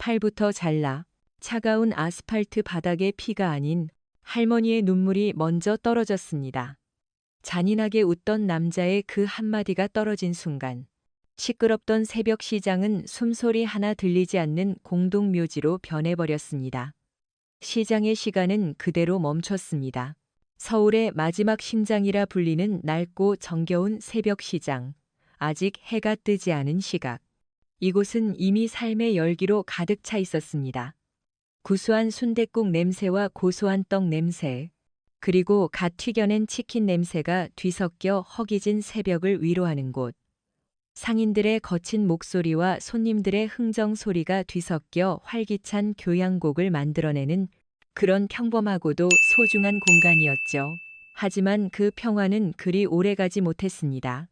팔부터 잘라 차가운 아스팔트 바닥에 피가 아닌 할머니의 눈물이 먼저 떨어졌습니다. 잔인하게 웃던 남자의 그 한마디가 떨어진 순간 시끄럽던 새벽 시장은 숨소리 하나 들리지 않는 공동묘지로 변해버렸습니다. 시장의 시간은 그대로 멈췄습니다. 서울의 마지막 심장이라 불리는 낡고 정겨운 새벽 시장. 아직 해가 뜨지 않은 시각. 이곳은 이미 삶의 열기로 가득 차 있었습니다. 구수한 순댓국 냄새와 고소한 떡 냄새, 그리고 갓 튀겨낸 치킨 냄새가 뒤섞여 허기진 새벽을 위로하는 곳. 상인들의 거친 목소리와 손님들의 흥정 소리가 뒤섞여 활기찬 교향곡을 만들어내는 그런 평범하고도 소중한 공간이었죠. 하지만 그 평화는 그리 오래가지 못했습니다.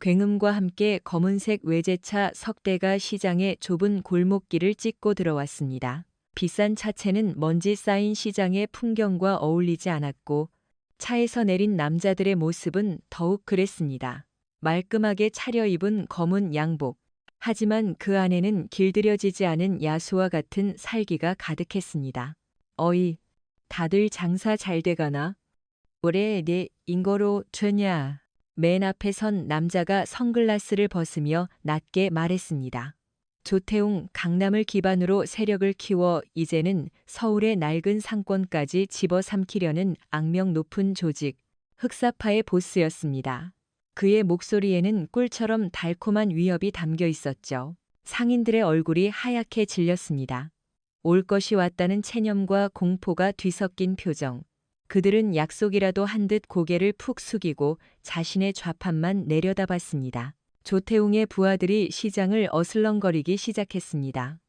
굉음과 함께 검은색 외제차 석 대가 시장의 좁은 골목길을 찢고 들어왔습니다. 비싼 차체는 먼지 쌓인 시장의 풍경과 어울리지 않았고 차에서 내린 남자들의 모습은 더욱 그랬습니다. 말끔하게 차려입은 검은 양복. 하지만 그 안에는 길들여지지 않은 야수와 같은 살기가 가득했습니다. 어이, 다들 장사 잘 돼가나? 올해 내 인거로 되냐? 맨 앞에 선 남자가 선글라스를 벗으며 낮게 말했습니다. 조태웅 강남을 기반으로 세력을 키워 이제는 서울의 낡은 상권까지 집어삼키려는 악명 높은 조직, 흑사파의 보스였습니다. 그의 목소리에는 꿀처럼 달콤한 위협이 담겨 있었죠. 상인들의 얼굴이 하얗게 질렸습니다. 올 것이 왔다는 체념과 공포가 뒤섞인 표정. 그들은 약속이라도 한 듯 고개를 푹 숙이고 자신의 좌판만 내려다봤습니다. 조태웅의 부하들이 시장을 어슬렁거리기 시작했습니다.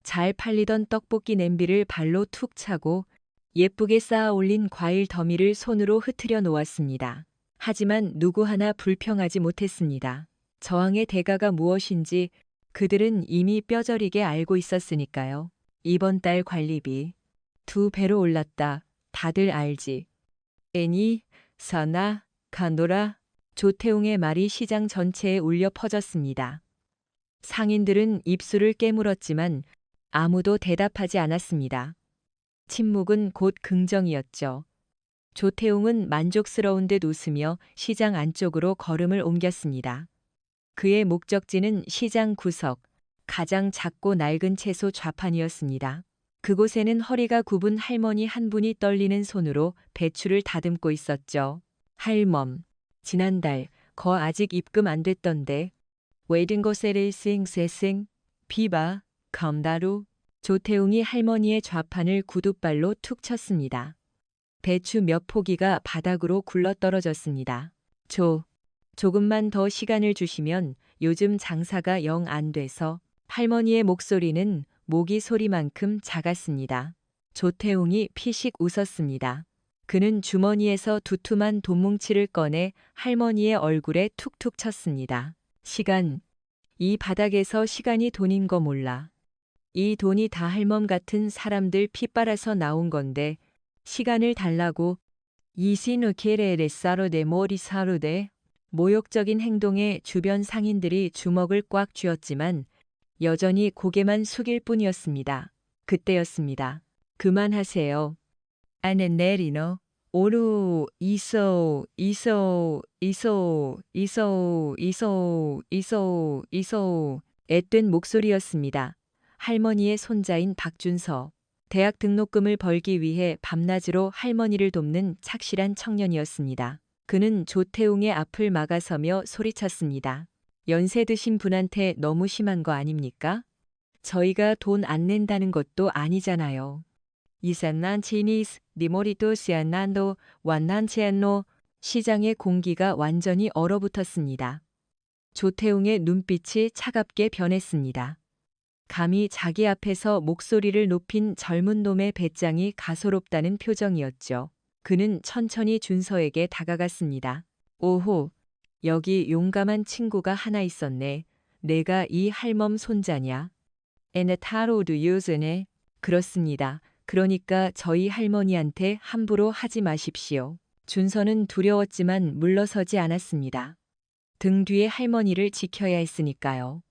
잘 팔리던 떡볶이 냄비를 발로 툭 차고 예쁘게 쌓아 올린 과일 더미를 손으로 흩트려 놓았습니다. 하지만 누구 하나 불평하지 못했습니다. 저항의 대가가 무엇인지 그들은 이미 뼈저리게 알고 있었으니까요. 이번 달 관리비 2배로 올랐다. 다들 알지. 애니, 사나, 가노라. 조태웅의 말이 시장 전체에 울려 퍼졌습니다. 상인들은 입술을 깨물었지만 아무도 대답하지 않았습니다. 침묵은 곧 긍정이었죠. 조태웅은 만족스러운 듯 웃으며 시장 안쪽으로 걸음을 옮겼습니다. 그의 목적지는 시장 구석, 가장 작고 낡은 채소 좌판이었습니다. 그곳에는 허리가 굽은 할머니 한 분이 떨리는 손으로 배추를 다듬고 있었죠. 할멈, 지난달 거 아직 입금 안 됐던데. 웨딩거 세레이싱 세싱, 비바, 감다루. 조태웅이 할머니의 좌판을 구둣발로 툭 쳤습니다. 배추 몇 포기가 바닥으로 굴러떨어졌습니다. 조금만 더 시간을 주시면 요즘 장사가 영 안 돼서. 할머니의 목소리는 모기 소리만큼 작았습니다. 조태웅이 피식 웃었습니다. 그는 주머니에서 두툼한 돈뭉치를 꺼내 할머니의 얼굴에 툭툭 쳤습니다. 시간. 이 바닥에서 시간이 돈인 거 몰라. 이 돈이 다 할멈 같은 사람들 피 빨아서 나온 건데 시간을 달라고. 이시누 케레레 사르데 모리 사르데. 모욕적인 행동에 주변 상인들이 주먹을 꽉 쥐었지만 여전히 고개만 숙일 뿐이었습니다. 그때였습니다. 그만하세요. 아는 내리노. 오루 이소 앳된 목소리였습니다. 할머니의 손자인 박준서. 대학 등록금을 벌기 위해 밤낮으로 할머니를 돕는 착실한 청년이었습니다. 그는 조태웅의 앞을 막아서며 소리쳤습니다. 연세 드신 분한테 너무 심한 거 아닙니까? 저희가 돈 안 낸다는 것도 아니잖아요. 이산난 치니스 니모리도 시안난도 완난치안노. 시장의 공기가 완전히 얼어붙었습니다. 조태웅의 눈빛이 차갑게 변했습니다. 감히 자기 앞에서 목소리를 높인 젊은 놈의 배짱이 가소롭다는 표정이었죠. 그는 천천히 준서에게 다가갔습니다. 오호, 여기 용감한 친구가 하나 있었네. 내가 이 할멈 손자냐? 에네 타로드 요즈네. 그렇습니다. 그러니까 저희 할머니한테 함부로 하지 마십시오. 준서는 두려웠지만 물러서지 않았습니다. 등 뒤에 할머니를 지켜야 했으니까요.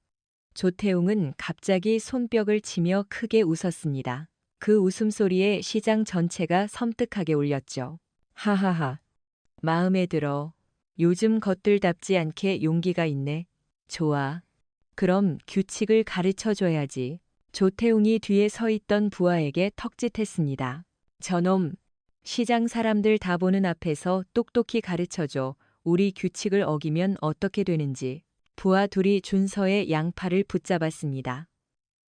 조태웅은 갑자기 손뼉을 치며 크게 웃었습니다. 그 웃음소리에 시장 전체가 섬뜩하게 울렸죠. 하하하. 마음에 들어. 요즘 것들답지 않게 용기가 있네. 좋아. 그럼 규칙을 가르쳐 줘야지. 조태웅이 뒤에 서 있던 부하에게 턱짓했습니다. 저놈, 시장 사람들 다 보는 앞에서 똑똑히 가르쳐 줘. 우리 규칙을 어기면 어떻게 되는지. 부하 둘이 준서의 양팔을 붙잡았습니다.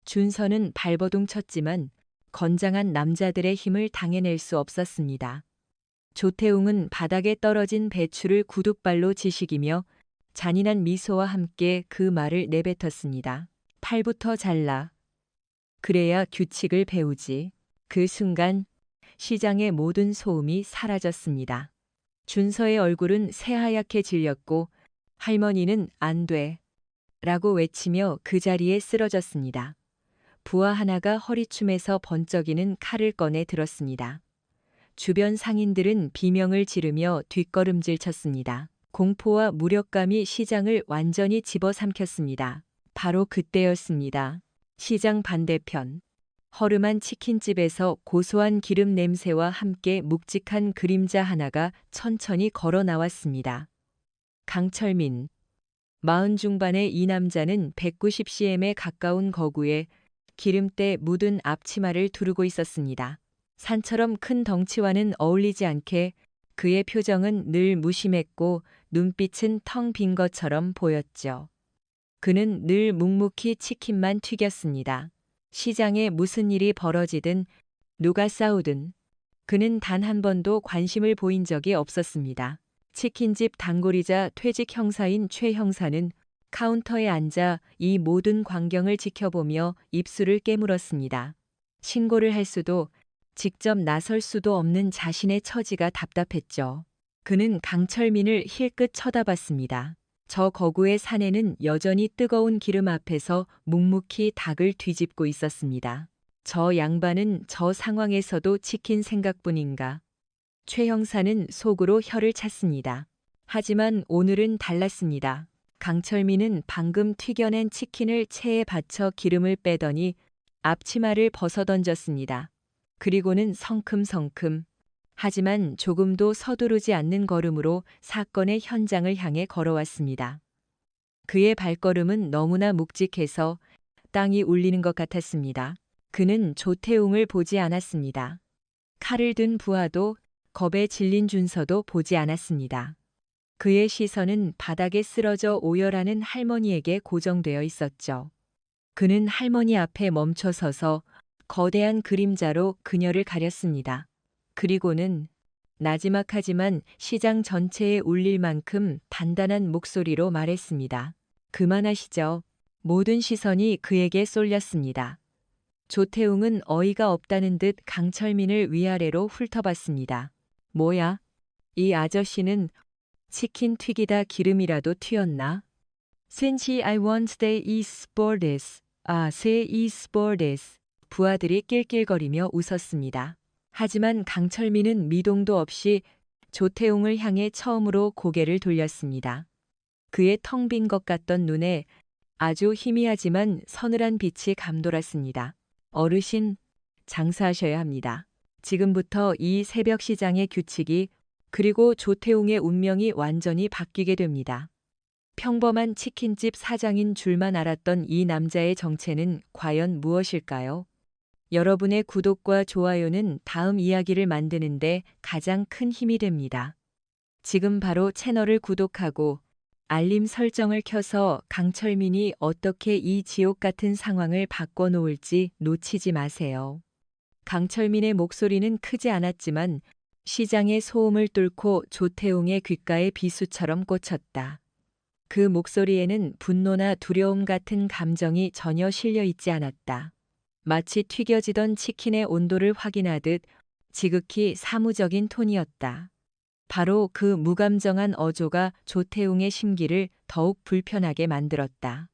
준서는 발버둥 쳤지만 건장한 남자들의 힘을 당해낼 수 없었습니다. 조태웅은 바닥에 떨어진 배추를 구둣발로 지식이며 잔인한 미소와 함께 그 말을 내뱉었습니다. 팔부터 잘라. 그래야 규칙을 배우지. 그 순간 시장의 모든 소음이 사라졌습니다. 준서의 얼굴은 새하얗게 질렸고 할머니는 안 돼. 라고 외치며 그 자리에 쓰러졌습니다. 부하 하나가 허리춤에서 번쩍이는 칼을 꺼내 들었습니다. 주변 상인들은 비명을 지르며 뒷걸음질 쳤습니다. 공포와 무력감이 시장을 완전히 집어삼켰습니다. 바로 그때였습니다. 시장 반대편. 허름한 치킨집에서 고소한 기름 냄새와 함께 묵직한 그림자 하나가 천천히 걸어 나왔습니다. 강철민. 40 중반의 이 남자는 190cm에 가까운 거구에 기름때 묻은 앞치마를 두르고 있었습니다. 산처럼 큰 덩치와는 어울리지 않게 그의 표정은 늘 무심했고 눈빛은 텅 빈 것처럼 보였죠. 그는 늘 묵묵히 치킨만 튀겼습니다. 시장에 무슨 일이 벌어지든 누가 싸우든 그는 단 한 번도 관심을 보인 적이 없었습니다. 치킨집 단골이자 퇴직 형사인 최 형사는 카운터에 앉아 이 모든 광경을 지켜보며 입술을 깨물었습니다. 신고를 할 수도 직접 나설 수도 없는 자신의 처지가 답답했죠. 그는 강철민을 힐끗 쳐다봤습니다. 저 거구의 사내는 여전히 뜨거운 기름 앞에서 묵묵히 닭을 뒤집고 있었습니다. 저 양반은 저 상황에서도 치킨 생각뿐인가. 최 형사는 속으로 혀를 찼습니다. 하지만 오늘은 달랐습니다. 강철민은 방금 튀겨낸 치킨을 체에 받쳐 기름을 빼더니 앞치마를 벗어던졌습니다. 그리고는 성큼성큼 하지만 조금도 서두르지 않는 걸음으로 사건의 현장을 향해 걸어왔습니다. 그의 발걸음은 너무나 묵직해서 땅이 울리는 것 같았습니다. 그는 조태웅을 보지 않았습니다. 칼을 든 부하도 겁에 질린 준서도 보지 않았습니다. 그의 시선은 바닥에 쓰러져 오열하는 할머니에게 고정되어 있었죠. 그는 할머니 앞에 멈춰 서서 거대한 그림자로 그녀를 가렸습니다. 그리고는 나지막하지만 시장 전체에 울릴 만큼 단단한 목소리로 말했습니다. 그만하시죠. 모든 시선이 그에게 쏠렸습니다. 조태웅은 어이가 없다는 듯 강철민을 위아래로 훑어봤습니다. 뭐야? 이 아저씨는 치킨 튀기다 기름이라도 튀었나? Since I want they is for this. say is for this. 부하들이 낄낄거리며 웃었습니다. 하지만 강철민은 미동도 없이 조태웅을 향해 처음으로 고개를 돌렸습니다. 그의 텅 빈 것 같던 눈에 아주 희미하지만 서늘한 빛이 감돌았습니다. 어르신, 장사하셔야 합니다. 지금부터 이 새벽 시장의 규칙이 그리고 조태웅의 운명이 완전히 바뀌게 됩니다. 평범한 치킨집 사장인 줄만 알았던 이 남자의 정체는 과연 무엇일까요? 여러분의 구독과 좋아요는 다음 이야기를 만드는데 가장 큰 힘이 됩니다. 지금 바로 채널을 구독하고 알림 설정을 켜서 강철민이 어떻게 이 지옥 같은 상황을 바꿔놓을지 놓치지 마세요. 강철민의 목소리는 크지 않았지만 시장의 소음을 뚫고 조태웅의 귓가에 비수처럼 꽂혔다. 그 목소리에는 분노나 두려움 같은 감정이 전혀 실려 있지 않았다. 마치 튀겨지던 치킨의 온도를 확인하듯 지극히 사무적인 톤이었다. 바로 그 무감정한 어조가 조태웅의 심기를 더욱 불편하게 만들었다.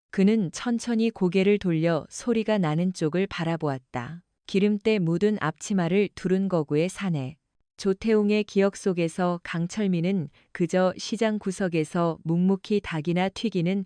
그는 천천히 고개를 돌려 소리가 나는 쪽을 바라보았다. 기름때 묻은 앞치마를 두른 거구의 사내. 조태웅의 기억 속에서 강철민은 그저 시장 구석에서 묵묵히 닭이나 튀기는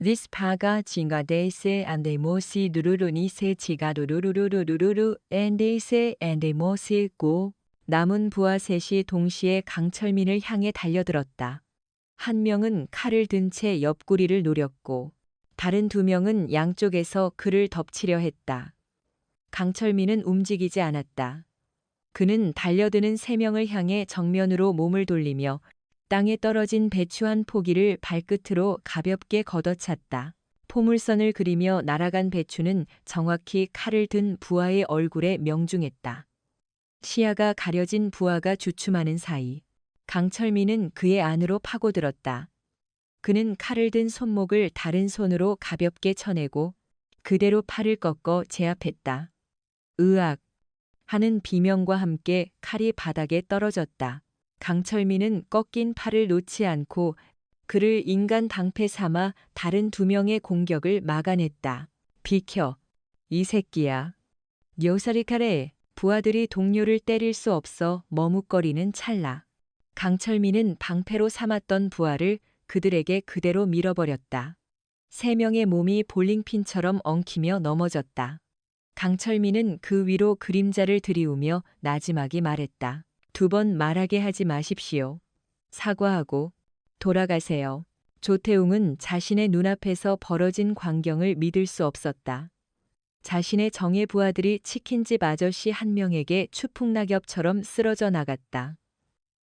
This paga chinga dese and they mosi 누르르니 세 지가 루루루루루루루 and they say and they mosi go. 남은 부하 셋이 동시에 강철민을 향해 달려들었다. 한 명은 칼을 든 채 옆구리를 노렸고 다른 두 명은 양쪽에서 그를 덮치려 했다. 강철민은 움직이지 않았다. 그는 달려드는 세 명을 향해 정면으로 몸을 돌리며 땅에 떨어진 배추 한 포기를 발끝으로 가볍게 걷어찼다. 포물선을 그리며 날아간 배추는 정확히 칼을 든 부하의 얼굴에 명중했다. 시야가 가려진 부하가 주춤하는 사이 강철민은 그의 안으로 파고들었다. 그는 칼을 든 손목을 다른 손으로 가볍게 쳐내고 그대로 팔을 꺾어 제압했다. 으악! 하는 비명과 함께 칼이 바닥에 떨어졌다. 강철민은 꺾인 팔을 놓지 않고 그를 인간 방패 삼아 다른 두 명의 공격을 막아냈다. 비켜! 이 새끼야! 묘사리카레! 부하들이 동료를 때릴 수 없어 머뭇거리는 찰나. 강철민은 방패로 삼았던 부하를 그들에게 그대로 밀어버렸다. 세 명의 몸이 볼링핀처럼 엉키며 넘어졌다. 강철민은 그 위로 그림자를 들이우며 나지막이 말했다. 2번 말하게 하지 마십시오. 사과하고 돌아가세요. 조태웅은 자신의 눈앞에서 벌어진 광경을 믿을 수 없었다. 자신의 정예 부하들이 치킨집 아저씨 한 명에게 추풍낙엽처럼 쓰러져 나갔다.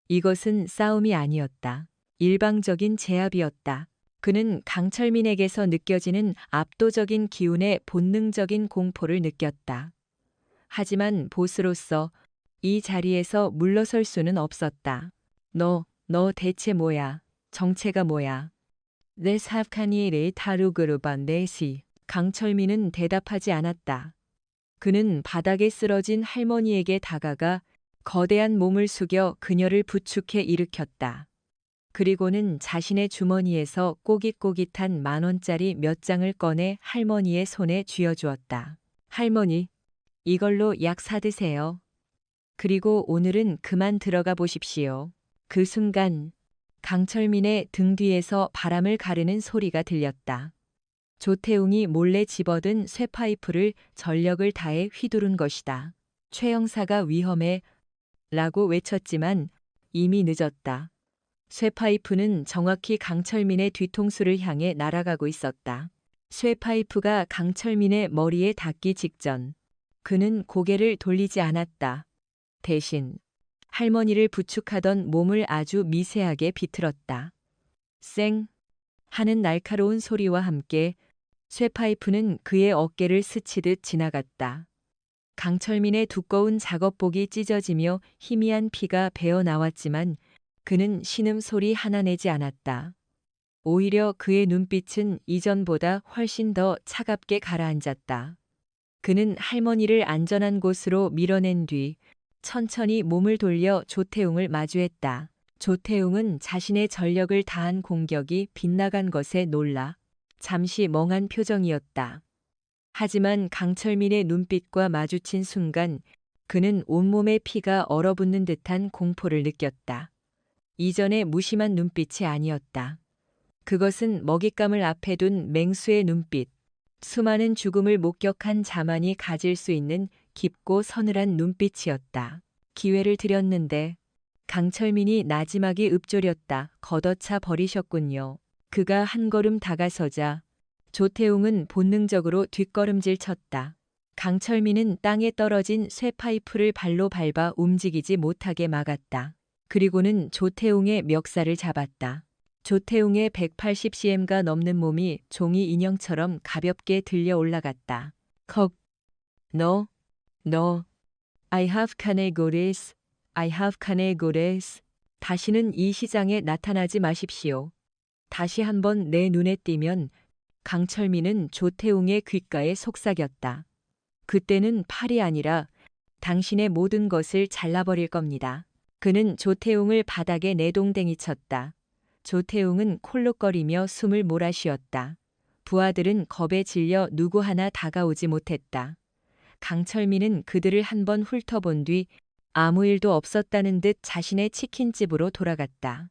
이것은 싸움이 아니었다. 일방적인 제압이었다. 그는 강철민에게서 느껴지는 압도적인 기운에 본능적인 공포를 느꼈다. 하지만 보스로서 이 자리에서 물러설 수는 없었다. 너 대체 뭐야? 정체가 뭐야? 내 사칸이를 타루그르반 네시. 강철민은 대답하지 않았다. 그는 바닥에 쓰러진 할머니에게 다가가 거대한 몸을 숙여 그녀를 부축해 일으켰다. 그리고는 자신의 주머니에서 꼬깃꼬깃한 10,000원짜리 몇 장을 꺼내 할머니의 손에 쥐어주었다. 할머니, 이걸로 약 사드세요. 그리고 오늘은 그만 들어가 보십시오. 그 순간 강철민의 등 뒤에서 바람을 가르는 소리가 들렸다. 조태웅이 몰래 집어든 쇠파이프를 전력을 다해 휘두른 것이다. 최 형사가 위험해 라고 외쳤지만 이미 늦었다. 쇠파이프는 정확히 강철민의 뒤통수를 향해 날아가고 있었다. 쇠파이프가 강철민의 머리에 닿기 직전 그는 고개를 돌리지 않았다. 대신 할머니를 부축하던 몸을 아주 미세하게 비틀었다. 쌩! 하는 날카로운 소리와 함께 쇠파이프는 그의 어깨를 스치듯 지나갔다. 강철민의 두꺼운 작업복이 찢어지며 희미한 피가 배어 나왔지만 그는 신음소리 하나 내지 않았다. 오히려 그의 눈빛은 이전보다 훨씬 더 차갑게 가라앉았다. 그는 할머니를 안전한 곳으로 밀어낸 뒤 천천히 몸을 돌려 조태웅을 마주했다. 조태웅은 자신의 전력을 다한 공격이 빗나간 것에 놀라 잠시 멍한 표정이었다. 하지만 강철민의 눈빛과 마주친 순간 그는 온몸에 피가 얼어붙는 듯한 공포를 느꼈다. 이전의 무심한 눈빛이 아니었다. 그것은 먹잇감을 앞에 둔 맹수의 눈빛, 수많은 죽음을 목격한 자만이 가질 수 있는 깊고 서늘한 눈빛이었다. 기회를 드렸는데 강철민이 나지막이 읊조렸다. 걷어차 버리셨군요. 그가 한 걸음 다가서자 조태웅은 본능적으로 뒷걸음질 쳤다. 강철민은 땅에 떨어진 쇠파이프를 발로 밟아 움직이지 못하게 막았다. 그리고는 조태웅의 멱살을 잡았다. 조태웅의 180cm가 넘는 몸이 종이 인형처럼 가볍게 들려 올라갔다. 컥! 너, I have canegoles, I have canegoles. 다시는 이 시장에 나타나지 마십시오. 다시 한번 내 눈에 띄면 강철민은 조태웅의 귓가에 속삭였다. 그때는 팔이 아니라 당신의 모든 것을 잘라버릴 겁니다. 그는 조태웅을 바닥에 내동댕이 쳤다. 조태웅은 콜록거리며 숨을 몰아쉬었다. 부하들은 겁에 질려 누구 하나 다가오지 못했다. 강철민은 그들을 한번 훑어본 뒤 아무 일도 없었다는 듯 자신의 치킨집으로 돌아갔다.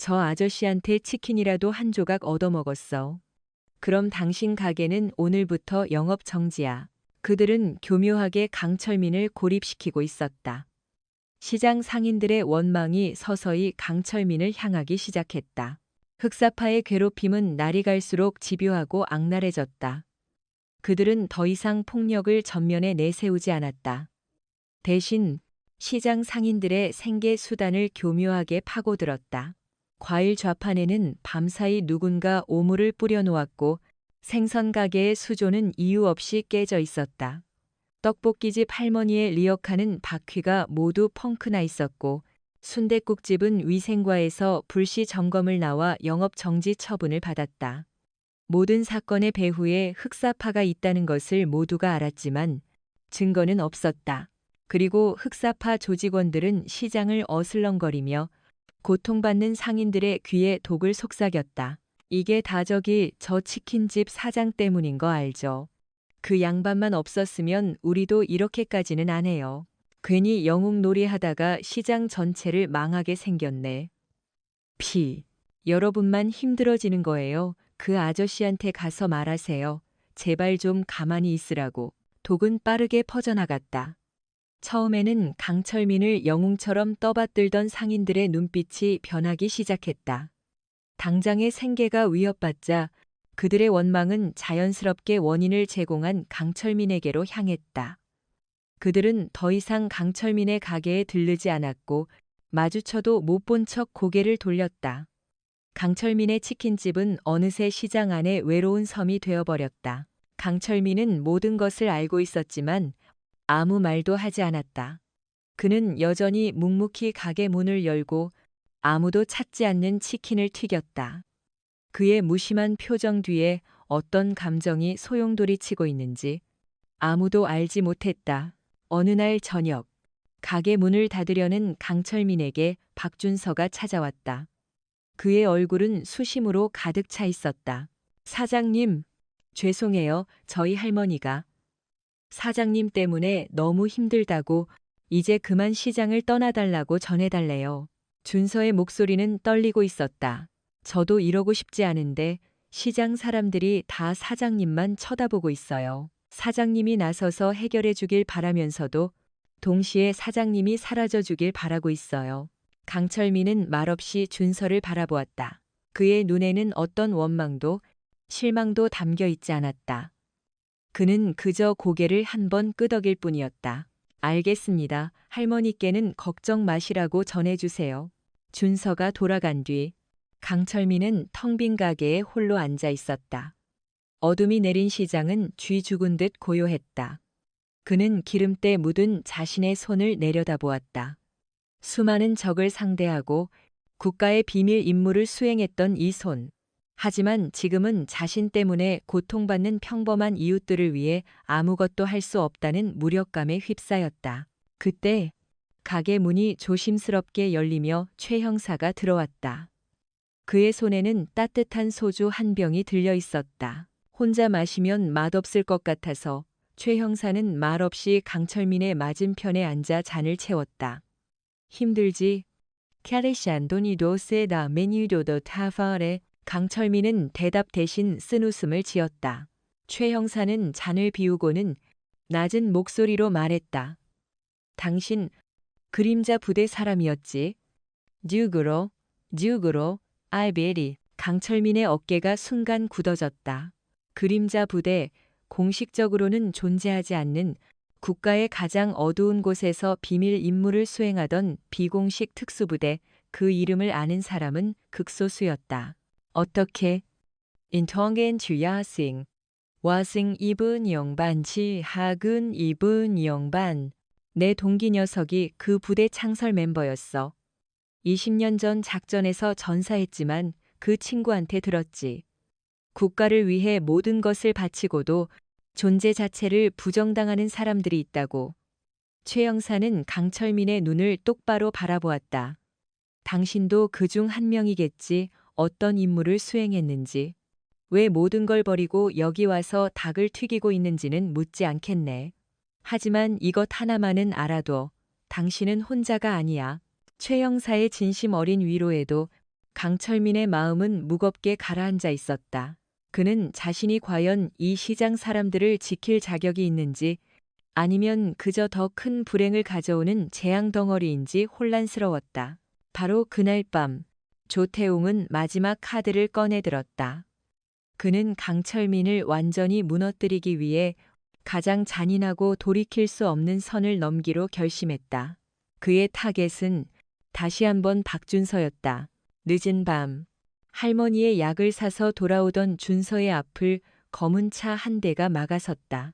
저 아저씨한테 치킨이라도 한 조각 얻어먹었어. 그럼 당신 가게는 오늘부터 영업 정지야. 그들은 교묘하게 강철민을 고립시키고 있었다. 시장 상인들의 원망이 서서히 강철민을 향하기 시작했다. 흑사파의 괴롭힘은 날이 갈수록 집요하고 악랄해졌다. 그들은 더 이상 폭력을 전면에 내세우지 않았다. 대신 시장 상인들의 생계 수단을 교묘하게 파고들었다. 과일 좌판에는 밤사이 누군가 오물을 뿌려 놓았고 생선 가게의 수조는 이유 없이 깨져 있었다. 떡볶이집 할머니의 리어카는 바퀴가 모두 펑크나 있었고 순댓국집은 위생과에서 불시 점검을 나와 영업 정지 처분을 받았다. 모든 사건의 배후에 흑사파가 있다는 것을 모두가 알았지만 증거는 없었다. 그리고 흑사파 조직원들은 시장을 어슬렁거리며 고통받는 상인들의 귀에 독을 속삭였다. 이게 다 저기 저 치킨집 사장 때문인 거 알죠? 그 양반만 없었으면 우리도 이렇게까지는 안 해요. 괜히 영웅놀이 하다가 시장 전체를 망하게 생겼네. 여러분만 힘들어지는 거예요. 그 아저씨한테 가서 말하세요. 제발 좀 가만히 있으라고. 독은 빠르게 퍼져나갔다. 처음에는 강철민을 영웅처럼 떠받들던 상인들의 눈빛이 변하기 시작했다. 당장의 생계가 위협받자 그들의 원망은 자연스럽게 원인을 제공한 강철민에게로 향했다. 그들은 더 이상 강철민의 가게에 들르지 않았고 마주쳐도 못 본 척 고개를 돌렸다. 강철민의 치킨집은 어느새 시장 안에 외로운 섬이 되어버렸다. 강철민은 모든 것을 알고 있었지만 아무 말도 하지 않았다. 그는 여전히 묵묵히 가게 문을 열고 아무도 찾지 않는 치킨을 튀겼다. 그의 무심한 표정 뒤에 어떤 감정이 소용돌이치고 있는지 아무도 알지 못했다. 어느 날 저녁, 가게 문을 닫으려는 강철민에게 박준서가 찾아왔다. 그의 얼굴은 수심으로 가득 차 있었다. 사장님, 죄송해요. 저희 할머니가 사장님 때문에 너무 힘들다고 이제 그만 시장을 떠나달라고 전해달래요. 준서의 목소리는 떨리고 있었다. 저도 이러고 싶지 않은데 시장 사람들이 다 사장님만 쳐다보고 있어요. 사장님이 나서서 해결해 주길 바라면서도 동시에 사장님이 사라져 주길 바라고 있어요. 강철민은 말없이 준서를 바라보았다. 그의 눈에는 어떤 원망도 실망도 담겨 있지 않았다. 그는 그저 고개를 한번 끄덕일 뿐이었다. 알겠습니다. 할머니께는 걱정 마시라고 전해주세요. 준서가 돌아간 뒤 강철민은 텅 빈 가게에 홀로 앉아 있었다. 어둠이 내린 시장은 쥐 죽은 듯 고요했다. 그는 기름때 묻은 자신의 손을 내려다보았다. 수많은 적을 상대하고 국가의 비밀 임무를 수행했던 이 손. 하지만 지금은 자신 때문에 고통받는 평범한 이웃들을 위해 아무것도 할 수 없다는 무력감에 휩싸였다. 그때 가게 문이 조심스럽게 열리며 최 형사가 들어왔다. 그의 손에는 따뜻한 소주 한 병이 들려 있었다. 혼자 마시면 맛없을 것 같아서 최 형사는 말없이 강철민의 맞은편에 앉아 잔을 채웠다. 힘들지? 캐레샨도니도 세다 메뉴도도 타파레. 강철민은 대답 대신 쓴웃음을 지었다. 최 형사는 잔을 비우고는 낮은 목소리로 말했다. 당신 그림자 부대 사람이었지? 뉴그로, 알베리. 강철민의 어깨가 순간 굳어졌다. 그림자 부대, 공식적으로는 존재하지 않는 국가의 가장 어두운 곳에서 비밀 임무를 수행하던 비공식 특수부대, 그 이름을 아는 사람은 극소수였다. 어떻게? 인통겐 주야싱. 와싱 이분 영반치 하근 이분 영반. 내 동기 녀석이 그 부대 창설 멤버였어. 20년 전 작전에서 전사했지만 그 친구한테 들었지. 국가를 위해 모든 것을 바치고도 존재 자체를 부정당하는 사람들이 있다고. 최 형사는 강철민의 눈을 똑바로 바라보았다. 당신도 그중 한 명이겠지. 어떤 임무를 수행했는지. 왜 모든 걸 버리고 여기 와서 닭을 튀기고 있는지는 묻지 않겠네. 하지만 이것 하나만은 알아둬. 당신은 혼자가 아니야. 최 형사의 진심 어린 위로에도 강철민의 마음은 무겁게 가라앉아 있었다. 그는 자신이 과연 이 시장 사람들을 지킬 자격이 있는지 아니면 그저 더 큰 불행을 가져오는 재앙 덩어리인지 혼란스러웠다. 바로 그날 밤 조태웅은 마지막 카드를 꺼내들었다. 그는 강철민을 완전히 무너뜨리기 위해 가장 잔인하고 돌이킬 수 없는 선을 넘기로 결심했다. 그의 타겟은 다시 한번 박준서였다. 늦은 밤 할머니의 약을 사서 돌아오던 준서의 앞을 검은 차 한 대가 막아섰다.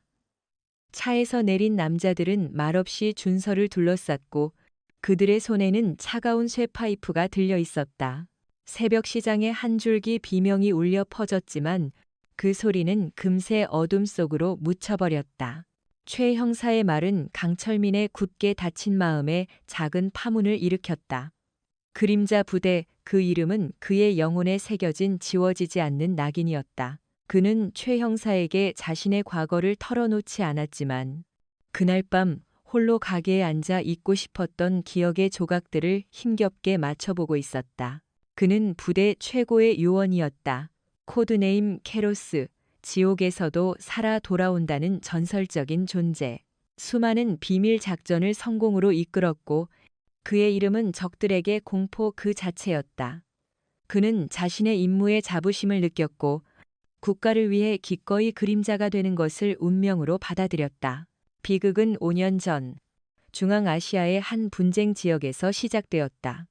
차에서 내린 남자들은 말없이 준서를 둘러쌌고 그들의 손에는 차가운 쇠파이프가 들려 있었다. 새벽 시장에 한 줄기 비명이 울려 퍼졌지만 그 소리는 금세 어둠 속으로 묻혀버렸다. 최 형사의 말은 강철민의 굳게 닫힌 마음에 작은 파문을 일으켰다. 그림자 부대, 그 이름은 그의 영혼에 새겨진 지워지지 않는 낙인이었다. 그는 최 형사에게 자신의 과거를 털어놓지 않았지만 그날 밤 홀로 가게에 앉아 잊고 싶었던 기억의 조각들을 힘겹게 맞춰보고 있었다. 그는 부대 최고의 요원이었다. 코드네임 캐로스, 지옥에서도 살아 돌아온다는 전설적인 존재. 수많은 비밀 작전을 성공으로 이끌었고 그의 이름은 적들에게 공포 그 자체였다. 그는 자신의 임무에 자부심을 느꼈고 국가를 위해 기꺼이 그림자가 되는 것을 운명으로 받아들였다. 비극은 5년 전 중앙아시아의 한 분쟁 지역에서 시작되었다.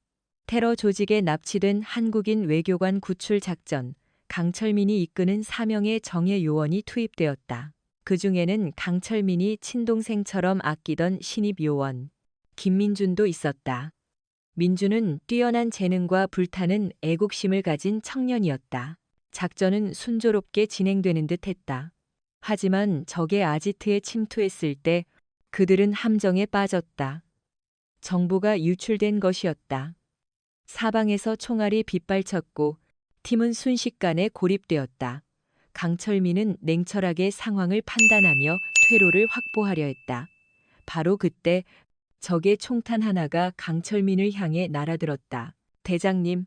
테러 조직에 납치된 한국인 외교관 구출 작전, 강철민이 이끄는 4명의 정예 요원이 투입되었다. 그 중에는 강철민이 친동생처럼 아끼던 신입 요원, 김민준도 있었다. 민준은 뛰어난 재능과 불타는 애국심을 가진 청년이었다. 작전은 순조롭게 진행되는 듯 했다. 하지만 적의 아지트에 침투했을 때 그들은 함정에 빠졌다. 정보가 유출된 것이었다. 사방에서 총알이 빗발쳤고 팀은 순식간에 고립되었다. 강철민은 냉철하게 상황을 판단하며 퇴로를 확보하려 했다. 바로 그때 적의 총탄 하나가 강철민을 향해 날아들었다. 대장님,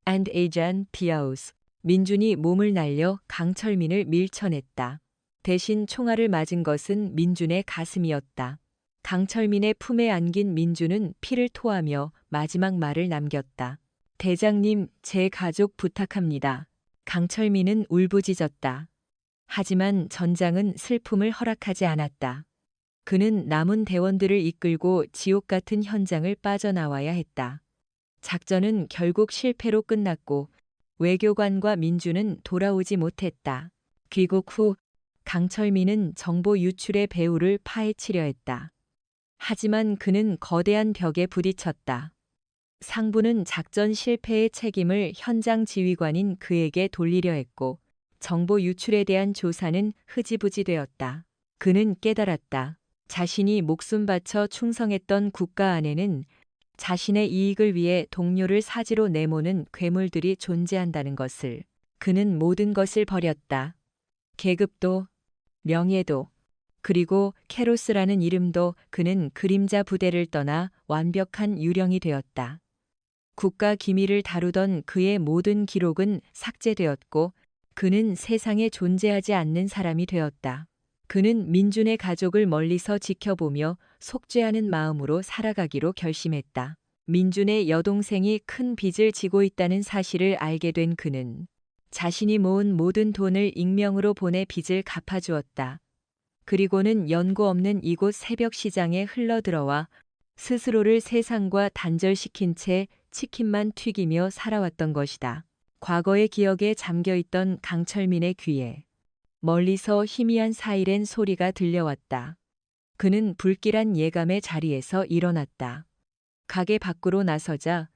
and agent Piaus. 민준이 몸을 날려 강철민을 밀쳐냈다. 대신 총알을 맞은 것은 민준의 가슴이었다. 강철민의 품에 안긴 민준은 피를 토하며 마지막 말을 남겼다. 대장님, 제 가족 부탁합니다. 강철민은 울부짖었다. 하지만 전장은 슬픔을 허락하지 않았다. 그는 남은 대원들을 이끌고 지옥 같은 현장을 빠져나와야 했다. 작전은 결국 실패로 끝났고 외교관과 민주는 돌아오지 못했다. 귀국 후 강철민은 정보 유출의 배후를 파헤치려 했다. 하지만 그는 거대한 벽에 부딪혔다. 상부는 작전 실패의 책임을 현장 지휘관인 그에게 돌리려 했고 정보 유출에 대한 조사는 흐지부지 되었다. 그는 깨달았다. 자신이 목숨 바쳐 충성했던 국가 안에는 자신의 이익을 위해 동료를 사지로 내모는 괴물들이 존재한다는 것을. 그는 모든 것을 버렸다. 계급도, 명예도, 그리고 캐로스라는 이름도. 그는 그림자 부대를 떠나 완벽한 유령이 되었다. 국가 기밀을 다루던 그의 모든 기록은 삭제되었고 그는 세상에 존재하지 않는 사람이 되었다. 그는 민준의 가족을 멀리서 지켜보며 속죄하는 마음으로 살아가기로 결심했다. 민준의 여동생이 큰 빚을 지고 있다는 사실을 알게 된 그는 자신이 모은 모든 돈을 익명으로 보내 빚을 갚아주었다. 그리고는 연고 없는 이곳 새벽 시장에 흘러들어와 스스로를 세상과 단절시킨 채 치킨만 튀기며 살아왔던 것이다. 과거의 기억에 잠겨있던 강철민의 귀에 멀리서 희미한 사이렌 소리가 들려왔다. 그는 불길한 예감의 자리에서 일어났다. 가게 밖으로 나서자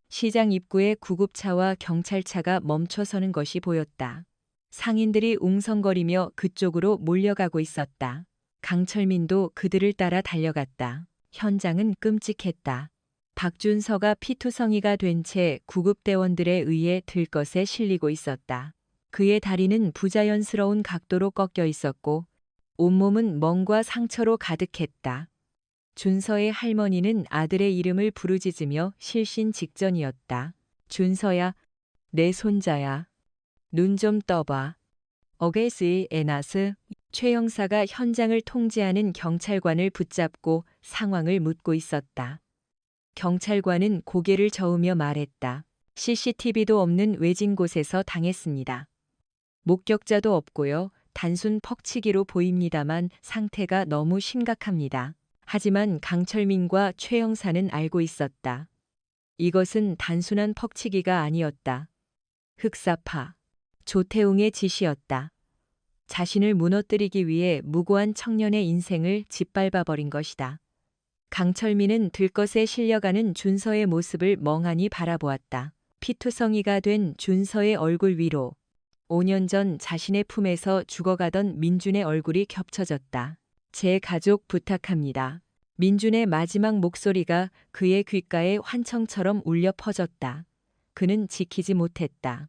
시장 입구에 구급차와 경찰차가 멈춰서는 것이 보였다. 상인들이 웅성거리며 그쪽으로 몰려가고 있었다. 강철민도 그들을 따라 달려갔다. 현장은 끔찍했다. 박준서가 피투성이가 된 채 구급대원들에 의해 들것에 실리고 있었다. 그의 다리는 부자연스러운 각도로 꺾여 있었고 온몸은 멍과 상처로 가득했다. 준서의 할머니는 아들의 이름을 부르짖으며 실신 직전이었다. 준서야, 내 손자야. 눈 좀 떠봐. 어게스의 에나스. 최 형사가 현장을 통제하는 경찰관을 붙잡고 상황을 묻고 있었다. 경찰관은 고개를 저으며 말했다. CCTV도 없는 외진 곳에서 당했습니다. 목격자도 없고요. 단순 퍽치기로 보입니다만 상태가 너무 심각합니다. 하지만 강철민과 최 형사는 알고 있었다. 이것은 단순한 퍽치기가 아니었다. 흑사파 조태웅의 지시였다. 자신을 무너뜨리기 위해 무고한 청년의 인생을 짓밟아버린 것이다. 강철민은 들것에 실려가는 준서의 모습을 멍하니 바라보았다. 피투성이가 된 준서의 얼굴 위로 5년 전 자신의 품에서 죽어가던 민준의 얼굴이 겹쳐졌다. 제 가족 부탁합니다. 민준의 마지막 목소리가 그의 귓가에 환청처럼 울려 퍼졌다. 그는 지키지 못했다.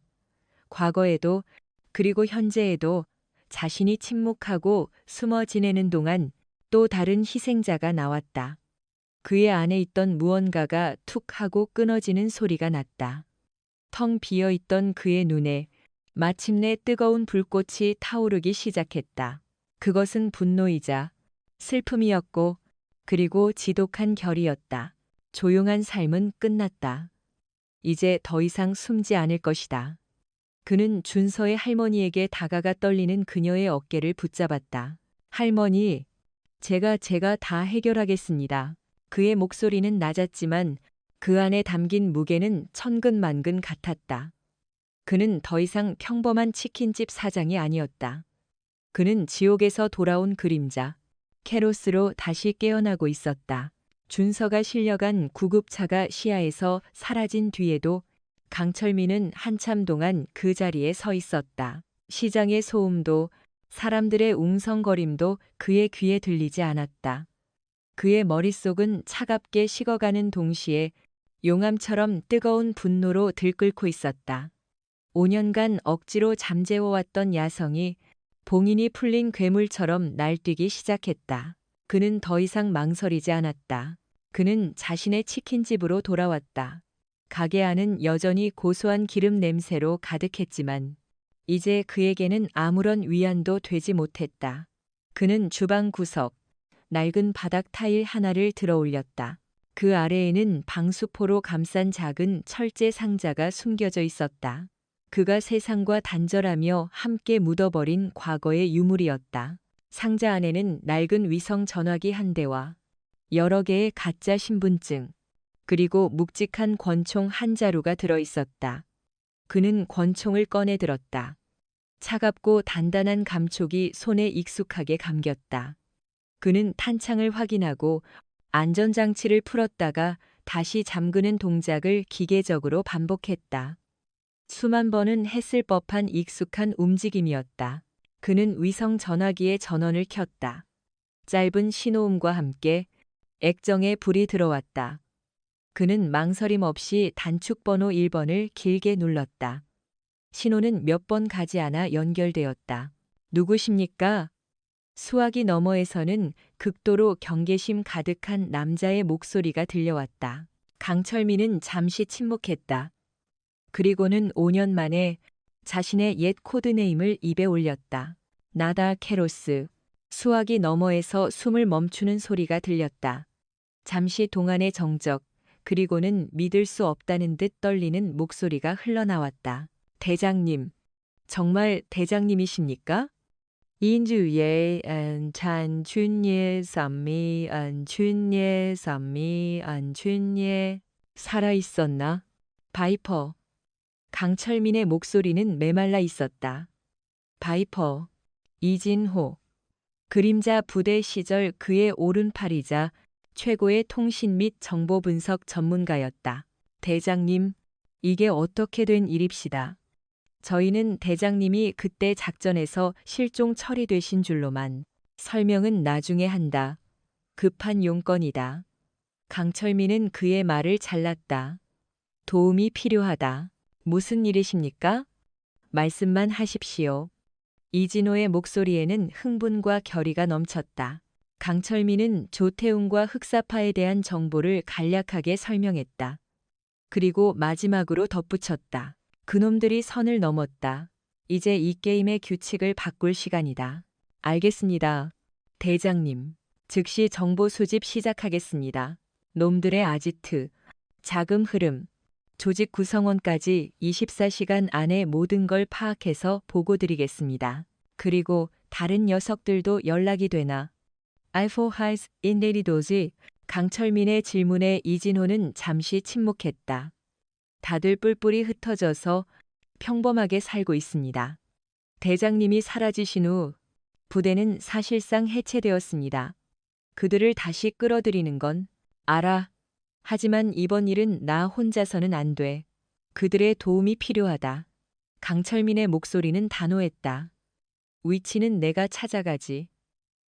과거에도 그리고 현재에도 자신이 침묵하고 숨어 지내는 동안 또 다른 희생자가 나왔다. 그의 안에 있던 무언가가 툭 하고 끊어지는 소리가 났다. 텅 비어 있던 그의 눈에 마침내 뜨거운 불꽃이 타오르기 시작했다. 그것은 분노이자 슬픔이었고 그리고 지독한 결이었다. 조용한 삶은 끝났다. 이제 더 이상 숨지 않을 것이다. 그는 준서의 할머니에게 다가가 떨리는 그녀의 어깨를 붙잡았다. 할머니, 제가 다 해결하겠습니다. 그의 목소리는 낮았지만 그 안에 담긴 무게는 천근만근 같았다. 그는 더 이상 평범한 치킨집 사장이 아니었다. 그는 지옥에서 돌아온 그림자, 캐로스로 다시 깨어나고 있었다. 준서가 실려간 구급차가 시야에서 사라진 뒤에도 강철민은 한참 동안 그 자리에 서 있었다. 시장의 소음도 사람들의 웅성거림도 그의 귀에 들리지 않았다. 그의 머릿속은 차갑게 식어가는 동시에 용암처럼 뜨거운 분노로 들끓고 있었다. 5년간 억지로 잠재워왔던 야성이 봉인이 풀린 괴물처럼 날뛰기 시작했다. 그는 더 이상 망설이지 않았다. 그는 자신의 치킨집으로 돌아왔다. 가게 안은 여전히 고소한 기름 냄새로 가득했지만 이제 그에게는 아무런 위안도 되지 못했다. 그는 주방 구석, 낡은 바닥 타일 하나를 들어 올렸다. 그 아래에는 방수포로 감싼 작은 철제 상자가 숨겨져 있었다. 그가 세상과 단절하며 함께 묻어버린 과거의 유물이었다. 상자 안에는 낡은 위성 전화기 한 대와 여러 개의 가짜 신분증, 그리고 묵직한 권총 한 자루가 들어 있었다. 그는 권총을 꺼내 들었다. 차갑고 단단한 감촉이 손에 익숙하게 감겼다. 그는 탄창을 확인하고 안전장치를 풀었다가 다시 잠그는 동작을 기계적으로 반복했다. 수만 번은 했을 법한 익숙한 움직임이었다. 그는 위성 전화기의 전원을 켰다. 짧은 신호음과 함께 액정에 불이 들어왔다. 그는 망설임 없이 단축번호 1번을 길게 눌렀다. 신호는 몇 번 가지 않아 연결되었다. 누구십니까? 수화기 너머에서는 극도로 경계심 가득한 남자의 목소리가 들려왔다. 강철민은 잠시 침묵했다. 그리고는 5년 만에 자신의 옛 코드네임을 입에 올렸다. 나다 캐로스. 수화기 너머에서 숨을 멈추는 소리가 들렸다. 잠시 동안의 정적, 그리고는 믿을 수 없다는 듯 떨리는 목소리가 흘러나왔다. 대장님, 정말 대장님이십니까? 인주예 찬춘예 삼미 안춘예 삼미 안춘예. 살아있었나? 바이퍼. 강철민의 목소리는 메말라 있었다. 바이퍼. 이진호. 그림자 부대 시절 그의 오른팔이자 최고의 통신 및 정보 분석 전문가였다. 대장님, 이게 어떻게 된 일입시다. 저희는 대장님이 그때 작전에서 실종 처리되신 줄로만. 설명은 나중에 한다. 급한 용건이다. 강철민은 그의 말을 잘랐다. 도움이 필요하다. 무슨 일이십니까? 말씀만 하십시오. 이진호의 목소리에는 흥분과 결의가 넘쳤다. 강철민은 조태웅과 흑사파에 대한 정보를 간략하게 설명했다. 그리고 마지막으로 덧붙였다. 그놈들이 선을 넘었다. 이제 이 게임의 규칙을 바꿀 시간이다. 알겠습니다. 대장님. 즉시 정보 수집 시작하겠습니다. 놈들의 아지트, 자금 흐름, 조직 구성원까지 24시간 안에 모든 걸 파악해서 보고 드리겠습니다. 그리고 다른 녀석들도 연락이 되나? 알포 하이스 인데리도지. 강철민의 질문에 이진호는 잠시 침묵했다. 다들 뿔뿔이 흩어져서 평범하게 살고 있습니다. 대장님이 사라지신 후 부대는 사실상 해체되었습니다. 그들을 다시 끌어들이는 건 알아. 하지만 이번 일은 나 혼자서는 안 돼. 그들의 도움이 필요하다. 강철민의 목소리는 단호했다. 위치는 내가 찾아가지.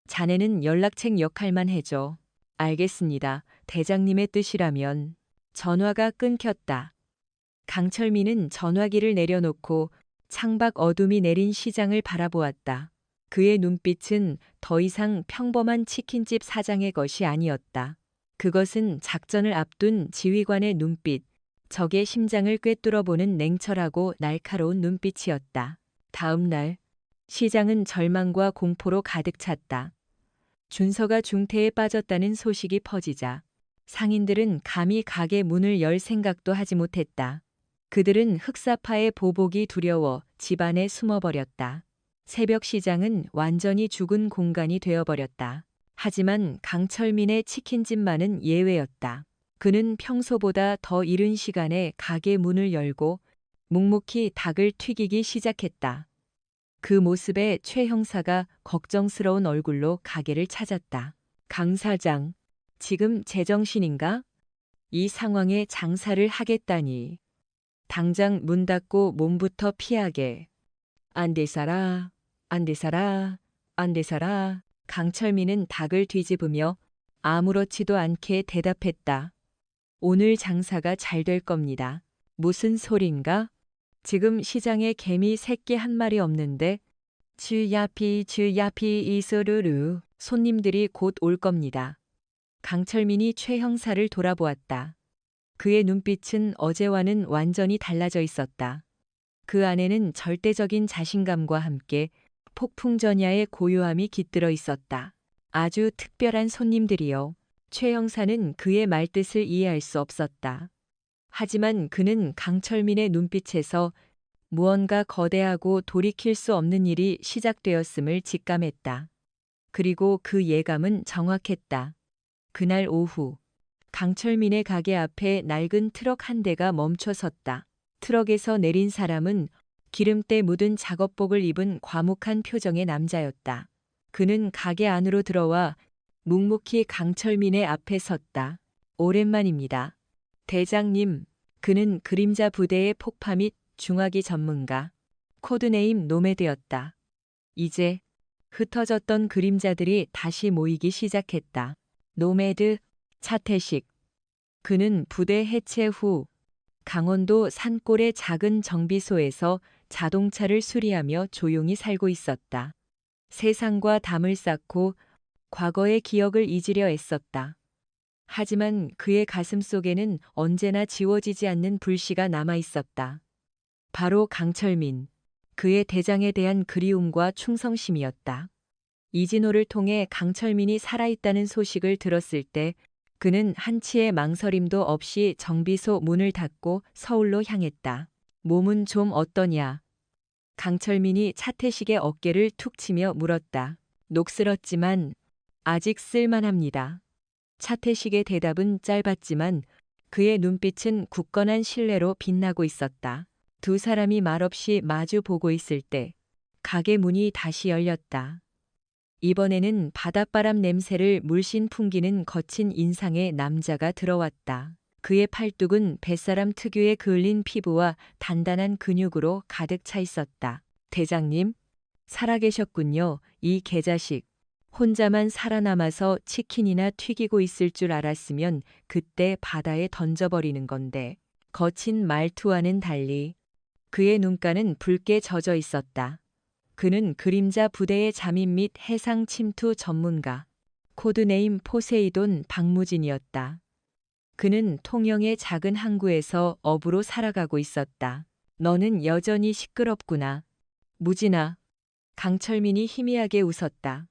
자네는 연락책 역할만 해줘. 알겠습니다. 대장님의 뜻이라면. 전화가 끊겼다. 강철민은 전화기를 내려놓고 창밖 어둠이 내린 시장을 바라보았다. 그의 눈빛은 더 이상 평범한 치킨집 사장의 것이 아니었다. 그것은 작전을 앞둔 지휘관의 눈빛, 적의 심장을 꿰뚫어보는 냉철하고 날카로운 눈빛이었다. 다음 날, 시장은 절망과 공포로 가득 찼다. 준서가 중태에 빠졌다는 소식이 퍼지자 상인들은 감히 가게 문을 열 생각도 하지 못했다. 그들은 흑사파의 보복이 두려워 집안에 숨어버렸다. 새벽 시장은 완전히 죽은 공간이 되어버렸다. 하지만 강철민의 치킨집만은 예외였다. 그는 평소보다 더 이른 시간에 가게 문을 열고 묵묵히 닭을 튀기기 시작했다. 그 모습에 최 형사가 걱정스러운 얼굴로 가게를 찾았다. 강 사장, 지금 제정신인가? 이 상황에 장사를 하겠다니. 당장 문 닫고 몸부터 피하게. 안 되사라, 안 되사라, 안 되사라. 강철민은 닭을 뒤집으며 아무렇지도 않게 대답했다. 오늘 장사가 잘 될 겁니다. 무슨 소린가? 지금 시장에 개미 새끼 한 마리 없는데 쥐야피 이소르르 손님들이 곧 올 겁니다. 강철민이 최 형사를 돌아보았다. 그의 눈빛은 어제와는 완전히 달라져 있었다. 그 안에는 절대적인 자신감과 함께 폭풍전야의 고요함이 깃들어 있었다. 아주 특별한 손님들이요. 최 형사는 그의 말뜻을 이해할 수 없었다. 하지만 그는 강철민의 눈빛에서 무언가 거대하고 돌이킬 수 없는 일이 시작되었음을 직감했다. 그리고 그 예감은 정확했다. 그날 오후, 강철민의 가게 앞에 낡은 트럭 한 대가 멈춰 섰다. 트럭에서 내린 사람은 기름때 묻은 작업복을 입은 과묵한 표정의 남자였다. 그는 가게 안으로 들어와 묵묵히 강철민의 앞에 섰다. 오랜만입니다. 대장님, 그는 그림자 부대의 폭파 및 중화기 전문가, 코드네임 노매드였다. 이제 흩어졌던 그림자들이 다시 모이기 시작했다. 노매드, 차태식. 그는 부대 해체 후 강원도 산골의 작은 정비소에서 자동차를 수리하며 조용히 살고 있었다. 세상과 담을 쌓고 과거의 기억을 잊으려 애썼다. 하지만 그의 가슴 속에는 언제나 지워지지 않는 불씨가 남아 있었다. 바로 강철민, 그의 대장에 대한 그리움과 충성심이었다. 이진호를 통해 강철민이 살아있다는 소식을 들었을 때 그는 한치의 망설임도 없이 정비소 문을 닫고 서울로 향했다. 몸은 좀 어떠냐? 강철민이 차태식의 어깨를 툭 치며 물었다. 녹슬었지만 아직 쓸만합니다. 차태식의 대답은 짧았지만 그의 눈빛은 굳건한 신뢰로 빛나고 있었다. 두 사람이 말없이 마주 보고 있을 때 가게 문이 다시 열렸다. 이번에는 바닷바람 냄새를 물씬 풍기는 거친 인상의 남자가 들어왔다. 그의 팔뚝은 뱃사람 특유의 그을린 피부와 단단한 근육으로 가득 차 있었다. 대장님, 살아계셨군요. 이 개자식. 혼자만 살아남아서 치킨이나 튀기고 있을 줄 알았으면 그때 바다에 던져버리는 건데. 거친 말투와는 달리 그의 눈가는 붉게 젖어 있었다. 그는 그림자 부대의 잠입 및 해상 침투 전문가, 코드네임 포세이돈 박무진이었다. 그는 통영의 작은 항구에서 어부로 살아가고 있었다. 너는 여전히 시끄럽구나. 무진아. 강철민이 희미하게 웃었다.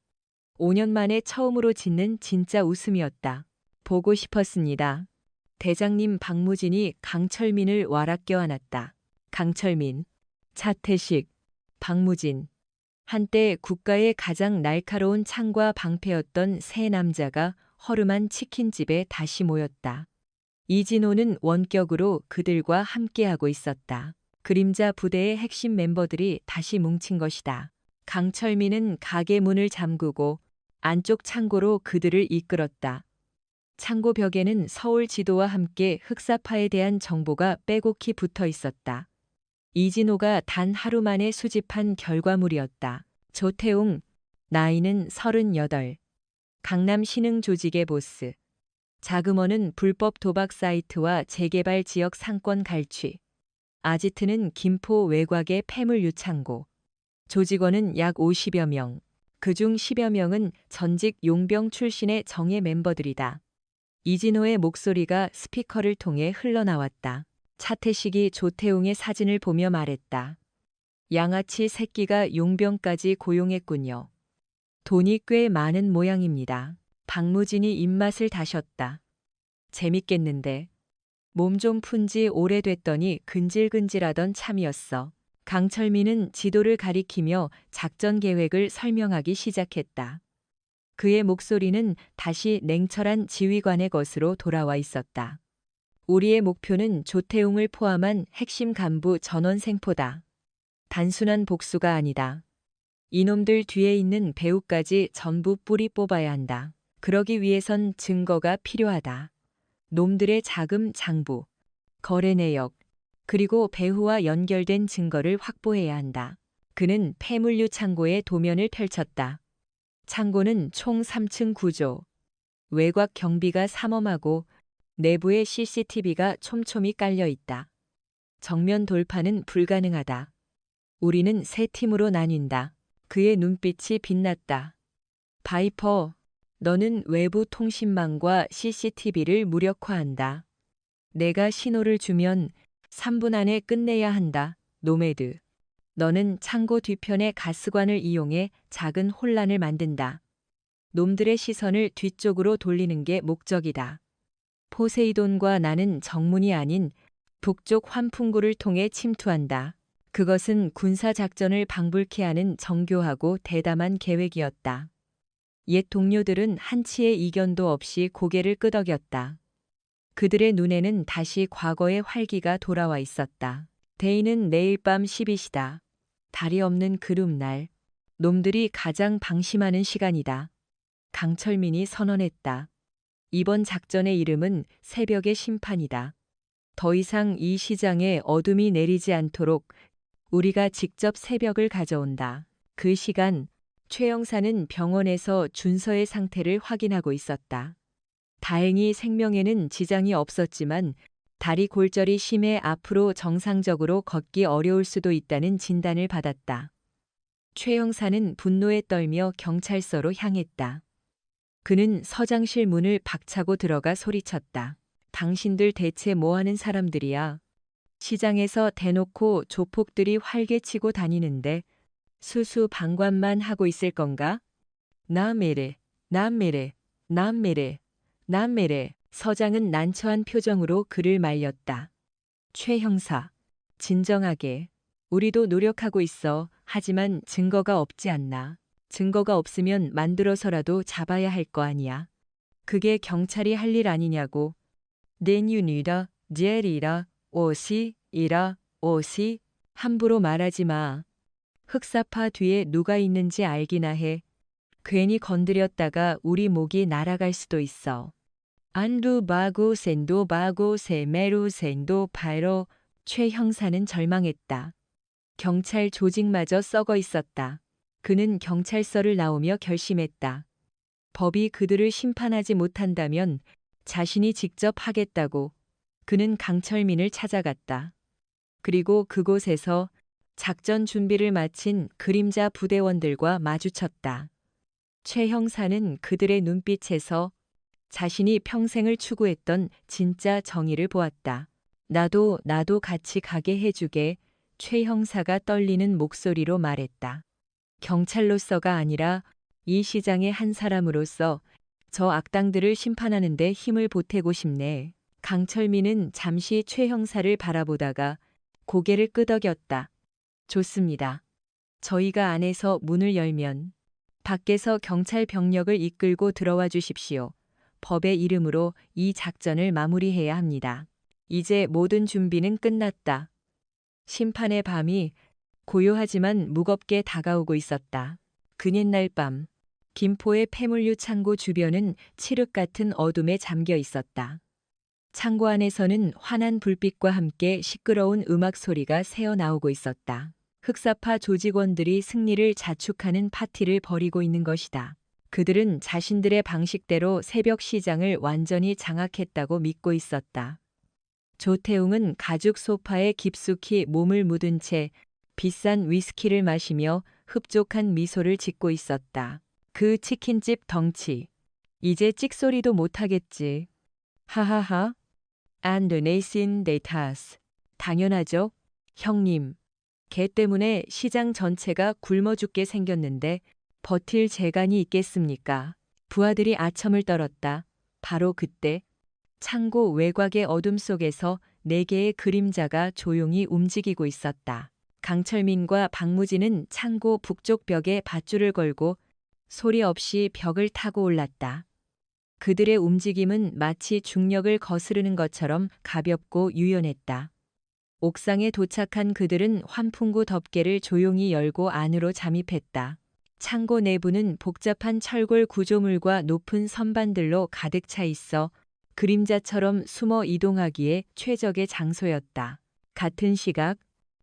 5년 만에 처음으로 짓는 진짜 웃음이었다. 보고 싶었습니다. 대장님 박무진이 강철민을 와락 껴안았다. 강철민, 차태식, 박무진. 한때 국가의 가장 날카로운 창과 방패였던 세 남자가 허름한 치킨집에 다시 모였다. 이진호는 원격으로 그들과 함께하고 있었다. 그림자 부대의 핵심 멤버들이 다시 뭉친 것이다. 강철민은 가게 문을 잠그고 안쪽 창고로 그들을 이끌었다. 창고 벽에는 서울 지도와 함께 흑사파에 대한 정보가 빼곡히 붙어 있었다. 이진호가 단 하루 만에 수집한 결과물이었다. 조태웅, 나이는 38, 강남 신흥 조직의 보스. 자금원은 불법 도박 사이트와 재개발 지역 상권 갈취. 아지트는 김포 외곽의 폐물 유창고. 조직원은 약 50여 명. 그중 10여 명은 전직 용병 출신의 정예 멤버들이다. 이진호의 목소리가 스피커를 통해 흘러나왔다. 차태식이 조태웅의 사진을 보며 말했다. 양아치 새끼가 용병까지 고용했군요. 돈이 꽤 많은 모양입니다. 박무진이 입맛을 다셨다. 재밌겠는데. 몸 좀 푼 지 오래됐더니 근질근질하던 참이었어. 강철민은 지도를 가리키며 작전 계획을 설명하기 시작했다. 그의 목소리는 다시 냉철한 지휘관의 것으로 돌아와 있었다. 우리의 목표는 조태웅을 포함한 핵심 간부 전원 생포다. 단순한 복수가 아니다. 이놈들 뒤에 있는 배우까지 전부 뿌리 뽑아야 한다. 그러기 위해선 증거가 필요하다. 놈들의 자금 장부, 거래 내역, 그리고 배후와 연결된 증거를 확보해야 한다. 그는 폐물류 창고의 도면을 펼쳤다. 창고는 총 3층 구조. 외곽 경비가 삼엄하고 내부에 CCTV가 촘촘히 깔려 있다. 정면 돌파는 불가능하다. 우리는 세 팀으로 나뉜다. 그의 눈빛이 빛났다. 바이퍼, 너는 외부 통신망과 CCTV를 무력화한다. 내가 신호를 주면 3분 안에 끝내야 한다. 노매드. 너는 창고 뒤편의 가스관을 이용해 작은 혼란을 만든다. 놈들의 시선을 뒤쪽으로 돌리는 게 목적이다. 포세이돈과 나는 정문이 아닌 북쪽 환풍구를 통해 침투한다. 그것은 군사작전을 방불케 하는 정교하고 대담한 계획이었다. 옛 동료들은 한치의 이견도 없이 고개를 끄덕였다. 그들의 눈에는 다시 과거의 활기가 돌아와 있었다. 데이는 내일 밤 10시다. 달이 없는 그룹날. 놈들이 가장 방심하는 시간이다. 강철민이 선언했다. 이번 작전의 이름은 새벽의 심판이다. 더 이상 이 시장에 어둠이 내리지 않도록 우리가 직접 새벽을 가져온다. 그 시간, 최 형사는 병원에서 준서의 상태를 확인하고 있었다. 다행히 생명에는 지장이 없었지만 다리 골절이 심해 앞으로 정상적으로 걷기 어려울 수도 있다는 진단을 받았다. 최 형사는 분노에 떨며 경찰서로 향했다. 그는 서장실 문을 박차고 들어가 소리쳤다. 당신들 대체 뭐하는 사람들이야? 시장에서 대놓고 조폭들이 활개치고 다니는데 수수방관만 하고 있을 건가? 남메레, 남메레, 남메레, 남메레. 서장은 난처한 표정으로 그를 말렸다. 최 형사, 진정하게. 우리도 노력하고 있어. 하지만 증거가 없지 않나. 증거가 없으면 만들어서라도 잡아야 할 거 아니야. 그게 경찰이 할 일 아니냐고. 내뉴니라, 제리라, 오시이라, 오시. 함부로 말하지 마. 흑사파 뒤에 누가 있는지 알기나 해. 괜히 건드렸다가 우리 목이 날아갈 수도 있어. 안두 바고 센도 바고 세메루 센도 바로. 최 형사는 절망했다. 경찰 조직마저 썩어 있었다. 그는 경찰서를 나오며 결심했다. 법이 그들을 심판하지 못한다면 자신이 직접 하겠다고. 그는 강철민을 찾아갔다. 그리고 그곳에서 작전 준비를 마친 그림자 부대원들과 마주쳤다. 최 형사는 그들의 눈빛에서 자신이 평생을 추구했던 진짜 정의를 보았다. 나도 같이 가게 해주게. 최 형사가 떨리는 목소리로 말했다. 경찰로서가 아니라 이 시장의 한 사람으로서 저 악당들을 심판하는데 힘을 보태고 싶네. 강철민은 잠시 최 형사를 바라보다가 고개를 끄덕였다. 좋습니다. 저희가 안에서 문을 열면 밖에서 경찰 병력을 이끌고 들어와 주십시오. 법의 이름으로 이 작전을 마무리해야 합니다. 이제 모든 준비는 끝났다. 심판의 밤이 고요하지만 무겁게 다가오고 있었다. 그옛날 밤, 김포의 폐물류 창고 주변은 칠흑 같은 어둠에 잠겨 있었다. 창고 안에서는 환한 불빛과 함께 시끄러운 음악 소리가 새어나오고 있었다. 흑사파 조직원들이 승리를 자축하는 파티를 벌이고 있는 것이다. 그들은 자신들의 방식대로 새벽 시장을 완전히 장악했다고 믿고 있었다. 조태웅은 가죽 소파에 깊숙이 몸을 묻은 채 비싼 위스키를 마시며 흡족한 미소를 짓고 있었다. 그 치킨집 덩치. 이제 찍소리도 못하겠지. 하하하. And nation data's. 당연하죠. 형님. 걔 때문에 시장 전체가 굶어 죽게 생겼는데 버틸 재간이 있겠습니까? 부하들이 아첨을 떨었다. 바로 그때 창고 외곽의 어둠 속에서 네 개의 그림자가 조용히 움직이고 있었다. 강철민과 박무진은 창고 북쪽 벽에 밧줄을 걸고 소리 없이 벽을 타고 올랐다. 그들의 움직임은 마치 중력을 거스르는 것처럼 가볍고 유연했다. 옥상에 도착한 그들은 환풍구 덮개를 조용히 열고 안으로 잠입했다. 창고 내부는 복잡한 철골 구조물과 높은 선반들로 가득 차 있어 그림자처럼 숨어 이동하기에 최적의 장소였다. 같은 시각,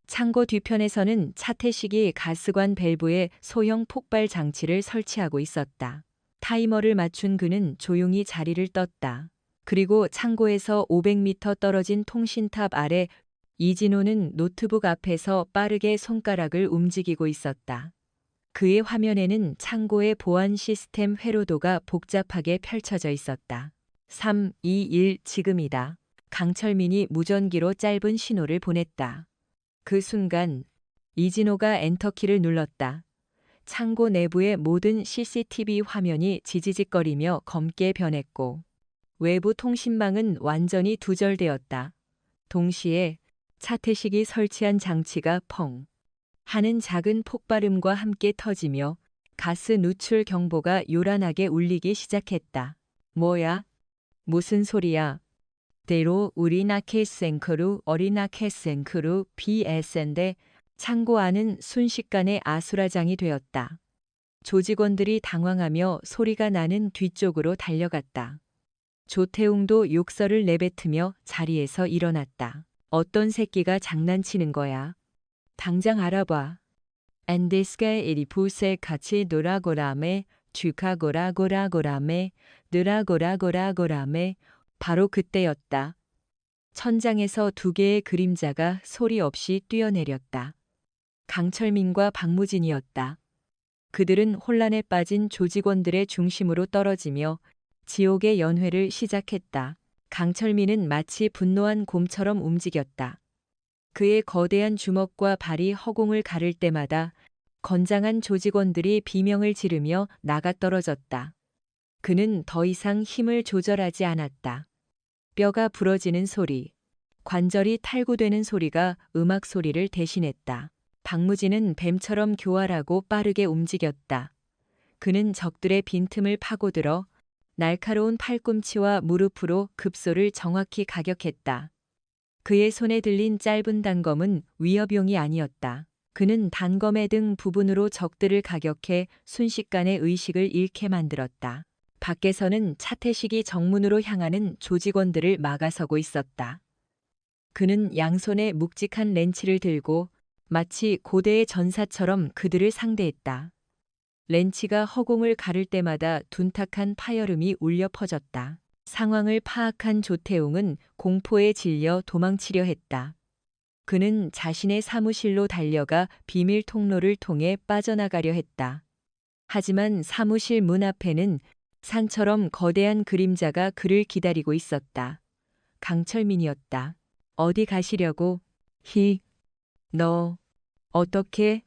창고 뒤편에서는 차태식이 가스관 밸브에 소형 폭발 장치를 설치하고 있었다. 타이머를 맞춘 그는 조용히 자리를 떴다. 그리고 창고에서 500m 떨어진 통신탑 아래 이진호는 노트북 앞에서 빠르게 손가락을 움직이고 있었다. 그의 화면에는 창고의 보안 시스템 회로도가 복잡하게 펼쳐져 있었다. 3, 2, 1 지금이다. 강철민이 무전기로 짧은 신호를 보냈다. 그 순간 이진호가 엔터키를 눌렀다. 창고 내부의 모든 CCTV 화면이 지지직거리며 검게 변했고 외부 통신망은 완전히 두절되었다. 동시에 차태식이 설치한 장치가 펑 하는 작은 폭발음과 함께 터지며 가스 누출 경보가 요란하게 울리기 시작했다. 뭐야? 무슨 소리야? 대로 우리나케센크루 어리나케센크루 BS인데 창고 안은 순식간에 아수라장이 되었다. 조직원들이 당황하며 소리가 나는 뒤쪽으로 달려갔다. 조태웅도 욕설을 내뱉으며 자리에서 일어났다. 어떤 새끼가 장난치는 거야. 당장 알아봐. 앤디스게 이리푸세 같이 놀아고라메 쥐카고라고라고라메 느라고라고라고라메 바로 그때였다. 천장에서 두 개의 그림자가 소리 없이 뛰어내렸다. 강철민과 박무진이었다. 그들은 혼란에 빠진 조직원들의 중심으로 떨어지며 지옥의 연회를 시작했다. 강철민은 마치 분노한 곰처럼 움직였다. 그의 거대한 주먹과 발이 허공을 가를 때마다 건장한 조직원들이 비명을 지르며 나가떨어졌다. 그는 더 이상 힘을 조절하지 않았다. 뼈가 부러지는 소리, 관절이 탈구되는 소리가 음악 소리를 대신했다. 박무진은 뱀처럼 교활하고 빠르게 움직였다. 그는 적들의 빈틈을 파고들어 날카로운 팔꿈치와 무릎으로 급소를 정확히 가격했다. 그의 손에 들린 짧은 단검은 위협용이 아니었다. 그는 단검의 등 부분으로 적들을 가격해 순식간에 의식을 잃게 만들었다. 밖에서는 차태식이 정문으로 향하는 조직원들을 막아서고 있었다. 그는 양손에 묵직한 렌치를 들고 마치 고대의 전사처럼 그들을 상대했다. 렌치가 허공을 가를 때마다 둔탁한 파열음이 울려 퍼졌다. 상황을 파악한 조태웅은 공포에 질려 도망치려 했다. 그는 자신의 사무실로 달려가 비밀 통로를 통해 빠져나가려 했다. 하지만 사무실 문 앞에는 산처럼 거대한 그림자가 그를 기다리고 있었다. 강철민이었다. 어디 가시려고? 너 어떻게?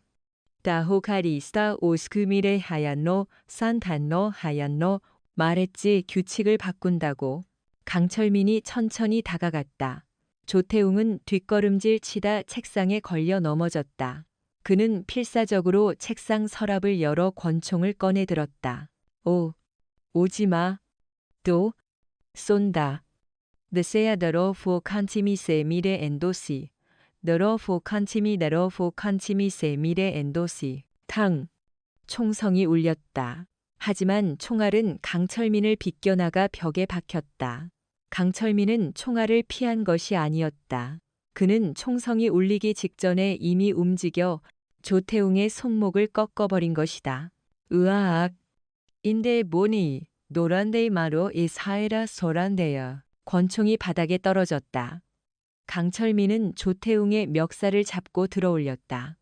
다호카리스타 오스크미레 하얀노 산탄노 하얀노 말했지. 규칙을 바꾼다고. 강철민이 천천히 다가갔다. 조태웅은 뒷걸음질 치다 책상에 걸려 넘어졌다. 그는 필사적으로 책상 서랍을 열어 권총을 꺼내 들었다. 오지 마. 또 쏜다. Deseadero fu cantimi se mire endosi. 너로 fu cantimi 너로 fu cantimi se mire endosi. 탕. 총성이 울렸다. 하지만 총알은 강철민을 비껴나가 벽에 박혔다. 강철민은 총알을 피한 것이 아니었다. 그는 총성이 울리기 직전에 이미 움직여 조태웅의 손목을 꺾어버린 것이다. 으아악. 인데 뭐니, 노란데이 마로 이 사이라 소란데야. 권총이 바닥에 떨어졌다. 강철민은 조태웅의 멱살을 잡고 들어올렸다.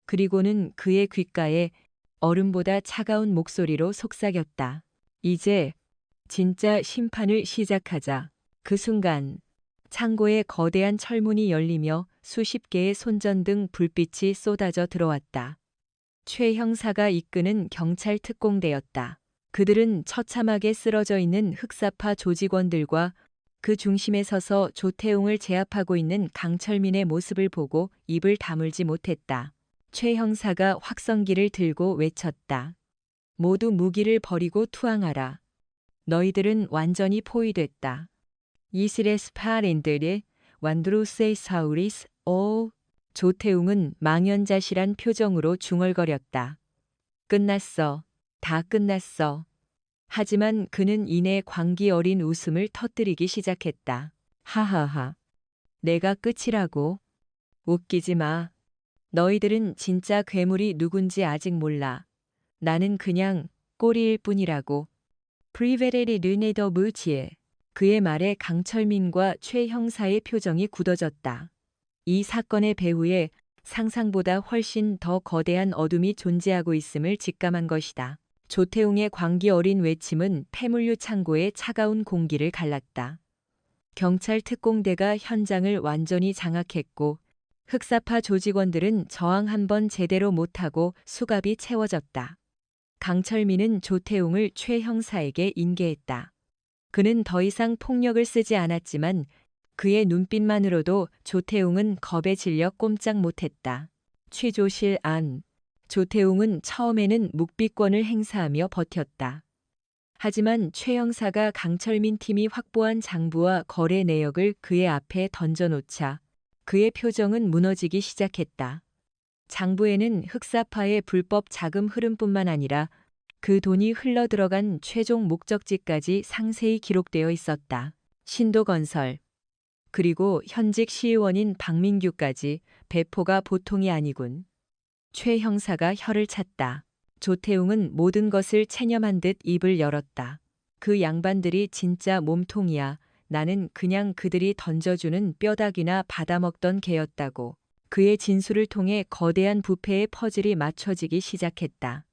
그리고는 그의 귓가에 얼음보다 차가운 목소리로 속삭였다. 이제 진짜 심판을 시작하자. 그 순간 창고에 거대한 철문이 열리며 수십 개의 손전등 불빛이 쏟아져 들어왔다. 최 형사가 이끄는 경찰 특공대였다. 그들은 처참하게 쓰러져 있는 흑사파 조직원들과 그 중심에 서서 조태웅을 제압하고 있는 강철민의 모습을 보고 입을 다물지 못했다. 최 형사가 확성기를 들고 외쳤다. 모두 무기를 버리고 투항하라. 너희들은 완전히 포위됐다. 이스레스 파렌들의 완드루세이 사우리스 조태웅은 망연자실한 표정으로 중얼거렸다. 끝났어. 다 끝났어. 하지만 그는 이내 광기 어린 웃음을 터뜨리기 시작했다. 하하하. 내가 끝이라고. 웃기지 마. 너희들은 진짜 괴물이 누군지 아직 몰라. 나는 그냥 꼬리일 뿐이라고. 프리베레리 르네더 무치에. 그의 말에 강철민과 최 형사의 표정이 굳어졌다. 이 사건의 배후에 상상보다 훨씬 더 거대한 어둠이 존재하고 있음을 직감한 것이다. 조태웅의 광기 어린 외침은 폐물류 창고의 차가운 공기를 갈랐다. 경찰 특공대가 현장을 완전히 장악했고 흑사파 조직원들은 저항 한 번 제대로 못하고 수갑이 채워졌다. 강철민은 조태웅을 최 형사에게 인계했다. 그는 더 이상 폭력을 쓰지 않았지만 그의 눈빛만으로도 조태웅은 겁에 질려 꼼짝 못했다. 취조실 안. 조태웅은 처음에는 묵비권을 행사하며 버텼다. 하지만 최 형사가 강철민 팀이 확보한 장부와 거래 내역을 그의 앞에 던져놓자 그의 표정은 무너지기 시작했다. 장부에는 흑사파의 불법 자금 흐름뿐만 아니라 그 돈이 흘러들어간 최종 목적지까지 상세히 기록되어 있었다. 신도건설. 그리고 현직 시의원인 박민규까지. 배포가 보통이 아니군. 최 형사가 혀를 찼다. 조태웅은 모든 것을 체념한 듯 입을 열었다. 그 양반들이 진짜 몸통이야. 나는 그냥 그들이 던져주는 뼈다귀나 받아먹던 개였다고. 그의 진술을 통해 거대한 부패의 퍼즐이 맞춰지기 시작했다.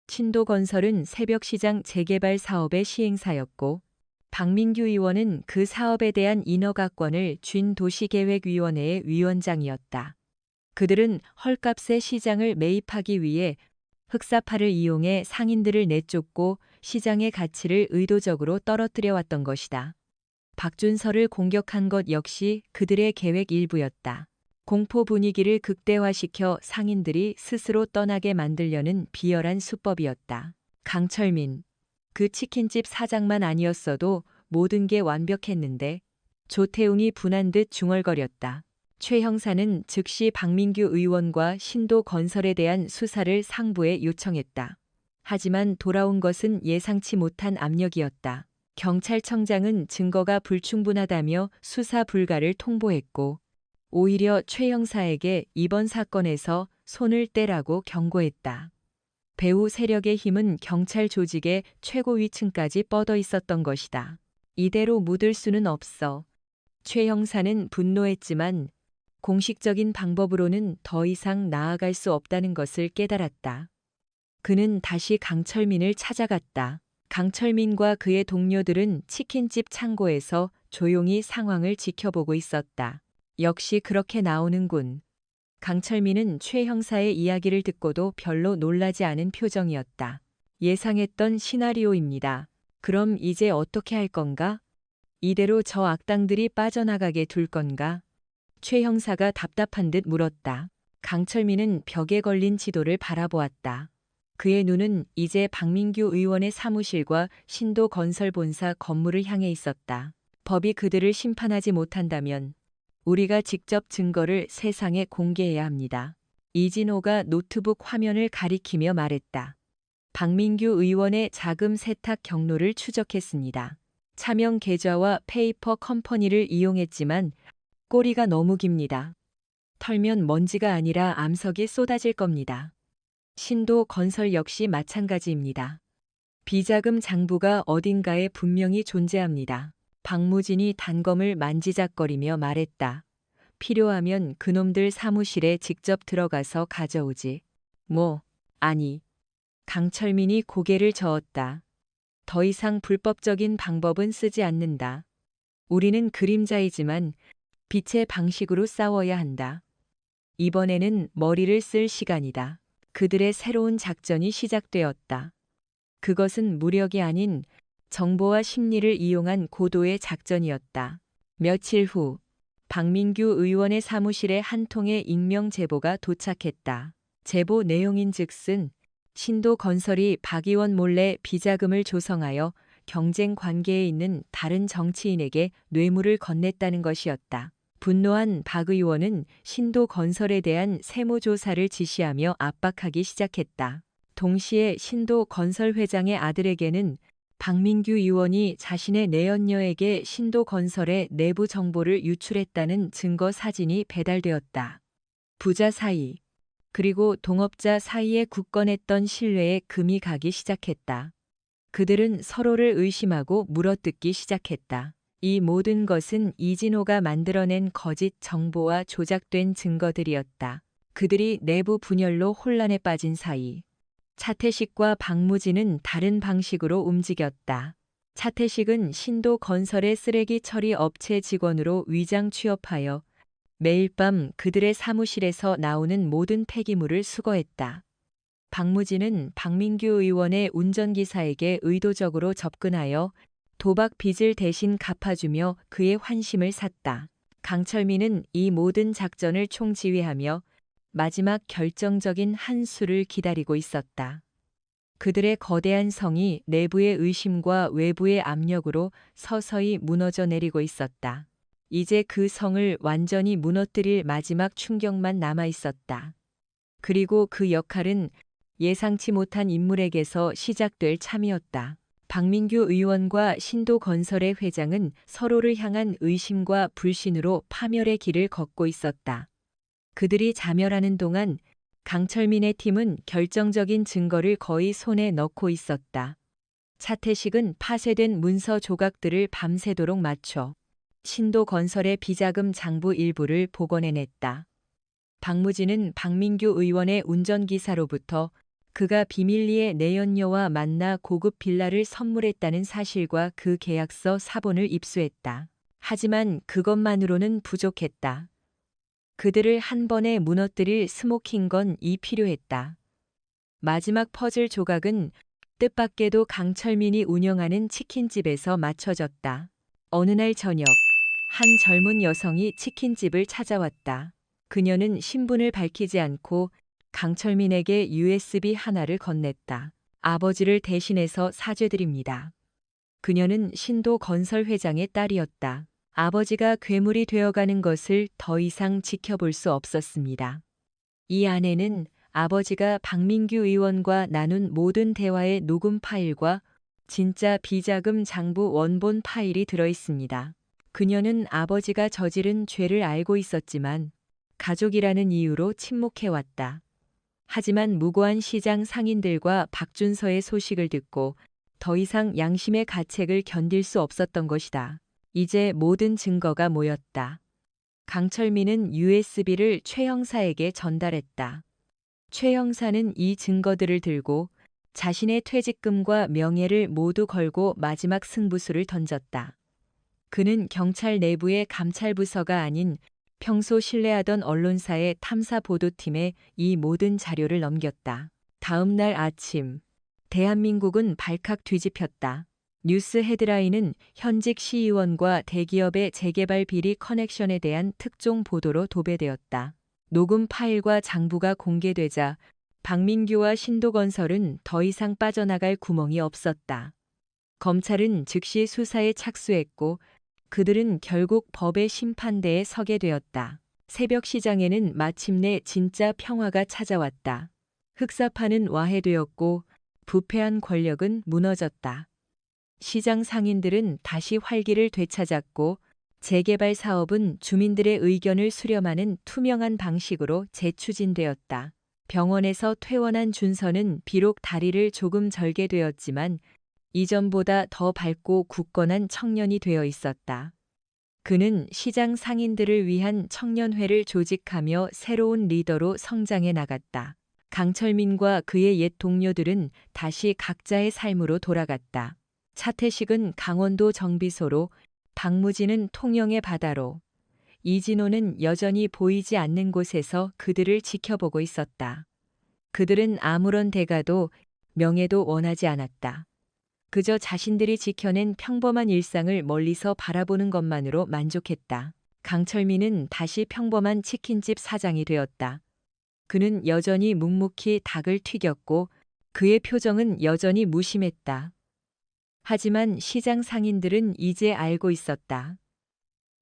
신도건설은 새벽시장 재개발 사업의 시행사였고 박민규 의원은 그 사업에 대한 인허가권을 쥔 도시계획위원회의 위원장이었다. 그들은 헐값에 시장을 매입하기 위해 흑사파를 이용해 상인들을 내쫓고 시장의 가치를 의도적으로 떨어뜨려 왔던 것이다. 박준서를 공격한 것 역시 그들의 계획 일부였다. 공포 분위기를 극대화시켜 상인들이 스스로 떠나게 만들려는 비열한 수법이었다. 강철민. 그 치킨집 사장만 아니었어도 모든 게 완벽했는데. 조태웅이 분한 듯 중얼거렸다. 최 형사는 즉시 박민규 의원과 신도건설에 대한 수사를 상부에 요청했다. 하지만 돌아온 것은 예상치 못한 압력이었다. 경찰청장은 증거가 불충분하다며 수사 불가를 통보했고 오히려 최 형사에게 이번 사건에서 손을 떼라고 경고했다. 배후 세력의 힘은 경찰 조직의 최고위층까지 뻗어 있었던 것이다. 이대로 묻을 수는 없어. 최 형사는 분노했지만 공식적인 방법으로는 더 이상 나아갈 수 없다는 것을 깨달았다. 그는 다시 강철민을 찾아갔다. 강철민과 그의 동료들은 치킨집 창고에서 조용히 상황을 지켜보고 있었다. 역시 그렇게 나오는군. 강철민은 최 형사의 이야기를 듣고도 별로 놀라지 않은 표정이었다. 예상했던 시나리오입니다. 그럼 이제 어떻게 할 건가? 이대로 저 악당들이 빠져나가게 둘 건가? 최 형사가 답답한 듯 물었다. 강철민은 벽에 걸린 지도를 바라보았다. 그의 눈은 이제 박민규 의원의 사무실과 신도건설본사 건물을 향해 있었다. 법이 그들을 심판하지 못한다면 우리가 직접 증거를 세상에 공개해야 합니다. 이진호가 노트북 화면을 가리키며 말했다. 박민규 의원의 자금 세탁 경로를 추적했습니다. 차명 계좌와 페이퍼 컴퍼니를 이용했지만 꼬리가 너무 깁니다. 털면 먼지가 아니라 암석이 쏟아질 겁니다. 신도건설 역시 마찬가지입니다. 비자금 장부가 어딘가에 분명히 존재합니다. 박무진이 단검을 만지작거리며 말했다. 필요하면 그놈들 사무실에 직접 들어가서 가져오지. 아니. 강철민이 고개를 저었다. 더 이상 불법적인 방법은 쓰지 않는다. 우리는 그림자이지만 빛의 방식으로 싸워야 한다. 이번에는 머리를 쓸 시간이다. 그들의 새로운 작전이 시작되었다. 그것은 무력이 아닌 정보와 심리를 이용한 고도의 작전이었다. 며칠 후 박민규 의원의 사무실에 한 통의 익명 제보가 도착했다. 제보 내용인즉슨 신도건설이 박 의원 몰래 비자금을 조성하여 경쟁 관계에 있는 다른 정치인에게 뇌물을 건넸다는 것이었다. 분노한 박 의원은 신도건설에 대한 세무조사를 지시하며 압박하기 시작했다. 동시에 신도건설 회장의 아들에게는 박민규 의원이 자신의 내연녀에게 신도건설의 내부 정보를 유출했다는 증거 사진이 배달되었다. 부자 사이, 그리고 동업자 사이에 굳건했던 신뢰에 금이 가기 시작했다. 그들은 서로를 의심하고 물어뜯기 시작했다. 이 모든 것은 이진호가 만들어낸 거짓 정보와 조작된 증거들이었다. 그들이 내부 분열로 혼란에 빠진 사이 차태식과 박무진은 다른 방식으로 움직였다. 차태식은 신도건설의 쓰레기 처리 업체 직원으로 위장 취업하여 매일 밤 그들의 사무실에서 나오는 모든 폐기물을 수거했다. 박무진은 박민규 의원의 운전기사에게 의도적으로 접근하여 도박 빚을 대신 갚아주며 그의 환심을 샀다. 강철민은 이 모든 작전을 총지휘하며 마지막 결정적인 한 수를 기다리고 있었다. 그들의 거대한 성이 내부의 의심과 외부의 압력으로 서서히 무너져 내리고 있었다. 이제 그 성을 완전히 무너뜨릴 마지막 충격만 남아 있었다. 그리고 그 역할은 예상치 못한 인물에게서 시작될 참이었다. 박민규 의원과 신도건설의 회장은 서로를 향한 의심과 불신으로 파멸의 길을 걷고 있었다. 그들이 자멸하는 동안 강철민의 팀은 결정적인 증거를 거의 손에 넣고 있었다. 차태식은 파쇄된 문서 조각들을 밤새도록 맞춰 신도건설의 비자금 장부 일부를 복원해냈다. 박무진은 박민규 의원의 운전기사로부터 그가 비밀리에 내연녀와 만나 고급 빌라를 선물했다는 사실과 그 계약서 사본을 입수했다. 하지만 그것만으로는 부족했다. 그들을 한 번에 무너뜨릴 스모킹건이 필요했다. 마지막 퍼즐 조각은 뜻밖에도 강철민이 운영하는 치킨집에서 맞춰졌다. 어느 날 저녁, 한 젊은 여성이 치킨집을 찾아왔다. 그녀는 신분을 밝히지 않고 강철민에게 USB 하나를 건넸다. 아버지를 대신해서 사죄드립니다. 그녀는 신도건설 회장의 딸이었다. 아버지가 괴물이 되어가는 것을 더 이상 지켜볼 수 없었습니다. 이 안에는 아버지가 박민규 의원과 나눈 모든 대화의 녹음 파일과 진짜 비자금 장부 원본 파일이 들어 있습니다. 그녀는 아버지가 저지른 죄를 알고 있었지만 가족이라는 이유로 침묵해왔다. 하지만 무고한 시장 상인들과 박준서의 소식을 듣고 더 이상 양심의 가책을 견딜 수 없었던 것이다. 이제 모든 증거가 모였다. 강철민은 USB를 최 형사에게 전달했다. 최 형사는 이 증거들을 들고 자신의 퇴직금과 명예를 모두 걸고 마지막 승부수를 던졌다. 그는 경찰 내부의 감찰부서가 아닌 평소 신뢰하던 언론사의 탐사 보도팀에 이 모든 자료를 넘겼다. 다음 날 아침, 대한민국은 발칵 뒤집혔다. 뉴스 헤드라인은 현직 시의원과 대기업의 재개발 비리 커넥션에 대한 특종 보도로 도배되었다. 녹음 파일과 장부가 공개되자 박민규와 신도건설은 더 이상 빠져나갈 구멍이 없었다. 검찰은 즉시 수사에 착수했고 그들은 결국 법의 심판대에 서게 되었다. 새벽 시장에는 마침내 진짜 평화가 찾아왔다. 흑사파는 와해되었고 부패한 권력은 무너졌다. 시장 상인들은 다시 활기를 되찾았고 재개발 사업은 주민들의 의견을 수렴하는 투명한 방식으로 재추진되었다. 병원에서 퇴원한 준서는 비록 다리를 조금 절게 되었지만 이전보다 더 밝고 굳건한 청년이 되어 있었다. 그는 시장 상인들을 위한 청년회를 조직하며 새로운 리더로 성장해 나갔다. 강철민과 그의 옛 동료들은 다시 각자의 삶으로 돌아갔다. 차태식은 강원도 정비소로, 박무진은 통영의 바다로, 이진호는 여전히 보이지 않는 곳에서 그들을 지켜보고 있었다. 그들은 아무런 대가도 명예도 원하지 않았다. 그저 자신들이 지켜낸 평범한 일상을 멀리서 바라보는 것만으로 만족했다. 강철민은 다시 평범한 치킨집 사장이 되었다. 그는 여전히 묵묵히 닭을 튀겼고 그의 표정은 여전히 무심했다. 하지만 시장 상인들은 이제 알고 있었다.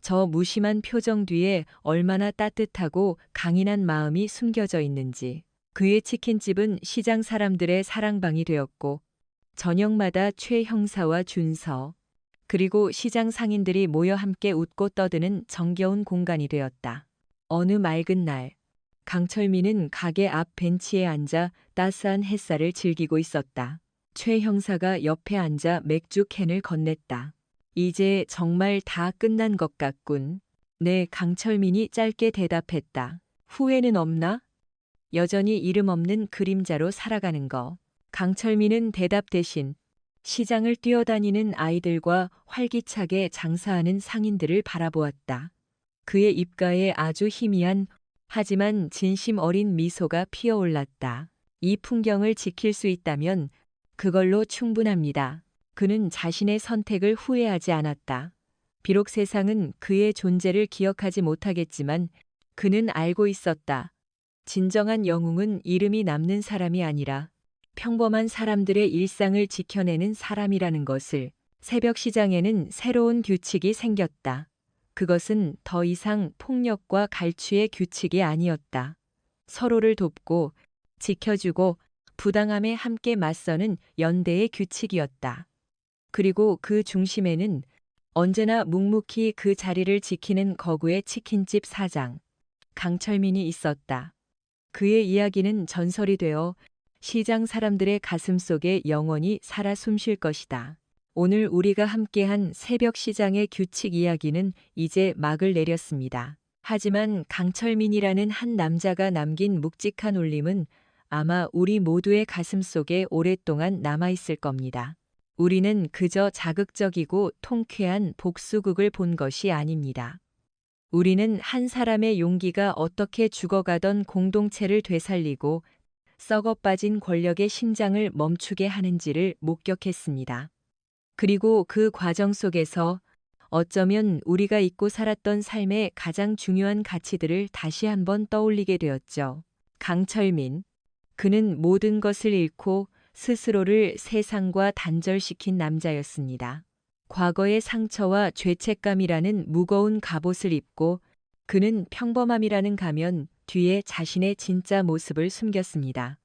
저 무심한 표정 뒤에 얼마나 따뜻하고 강인한 마음이 숨겨져 있는지. 그의 치킨집은 시장 사람들의 사랑방이 되었고 저녁마다 최 형사와 준서, 그리고 시장 상인들이 모여 함께 웃고 떠드는 정겨운 공간이 되었다. 어느 맑은 날, 강철민은 가게 앞 벤치에 앉아 따스한 햇살을 즐기고 있었다. 최 형사가 옆에 앉아 맥주 캔을 건넸다. 이제 정말 다 끝난 것 같군. 네, 강철민이 짧게 대답했다. 후회는 없나? 여전히 이름 없는 그림자로 살아가는 거. 강철민은 대답 대신 시장을 뛰어다니는 아이들과 활기차게 장사하는 상인들을 바라보았다. 그의 입가에 아주 희미한 하지만 진심 어린 미소가 피어올랐다. 이 풍경을 지킬 수 있다면 그걸로 충분합니다. 그는 자신의 선택을 후회하지 않았다. 비록 세상은 그의 존재를 기억하지 못하겠지만 그는 알고 있었다. 진정한 영웅은 이름이 남는 사람이 아니라 평범한 사람들의 일상을 지켜내는 사람이라는 것을. 새벽 시장에는 새로운 규칙이 생겼다. 그것은 더 이상 폭력과 갈취의 규칙이 아니었다. 서로를 돕고 지켜주고 부당함에 함께 맞서는 연대의 규칙이었다. 그리고 그 중심에는 언제나 묵묵히 그 자리를 지키는 거구의 치킨집 사장, 강철민이 있었다. 그의 이야기는 전설이 되어 시장 사람들의 가슴 속에 영원히 살아 숨쉴 것이다. 오늘 우리가 함께한 새벽 시장의 규칙 이야기는 이제 막을 내렸습니다. 하지만 강철민이라는 한 남자가 남긴 묵직한 울림은 아마 우리 모두의 가슴 속에 오랫동안 남아있을 겁니다. 우리는 그저 자극적이고 통쾌한 복수극을 본 것이 아닙니다. 우리는 한 사람의 용기가 어떻게 죽어가던 공동체를 되살리고 썩어 빠진 권력의 심장을 멈추게 하는지를 목격했습니다. 그리고 그 과정 속에서 어쩌면 우리가 잊고 살았던 삶의 가장 중요한 가치들을 다시 한번 떠올리게 되었죠. 강철민. 그는 모든 것을 잃고 스스로를 세상과 단절시킨 남자였습니다. 과거의 상처와 죄책감이라는 무거운 갑옷을 입고 그는 평범함이라는 가면 뒤에 자신의 진짜 모습을 숨겼습니다.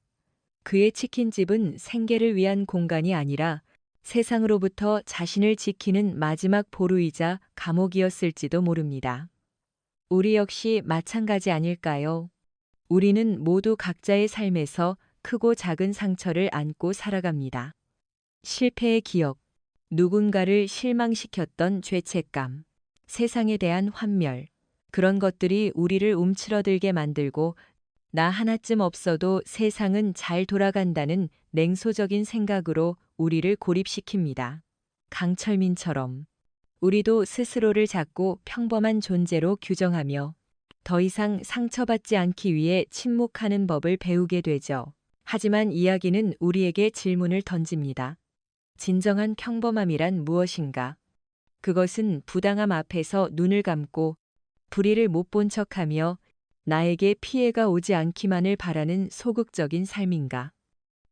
그의 치킨집은 생계를 위한 공간이 아니라 세상으로부터 자신을 지키는 마지막 보루이자 감옥이었을지도 모릅니다. 우리 역시 마찬가지 아닐까요? 우리는 모두 각자의 삶에서 크고 작은 상처를 안고 살아갑니다. 실패의 기억, 누군가를 실망시켰던 죄책감, 세상에 대한 환멸, 그런 것들이 우리를 움츠러들게 만들고 나 하나쯤 없어도 세상은 잘 돌아간다는 냉소적인 생각으로 우리를 고립시킵니다. 강철민처럼 우리도 스스로를 작고 평범한 존재로 규정하며 더 이상 상처받지 않기 위해 침묵하는 법을 배우게 되죠. 하지만 이야기는 우리에게 질문을 던집니다. 진정한 평범함이란 무엇인가? 그것은 부당함 앞에서 눈을 감고 불의를 못 본 척하며 나에게 피해가 오지 않기만을 바라는 소극적인 삶인가?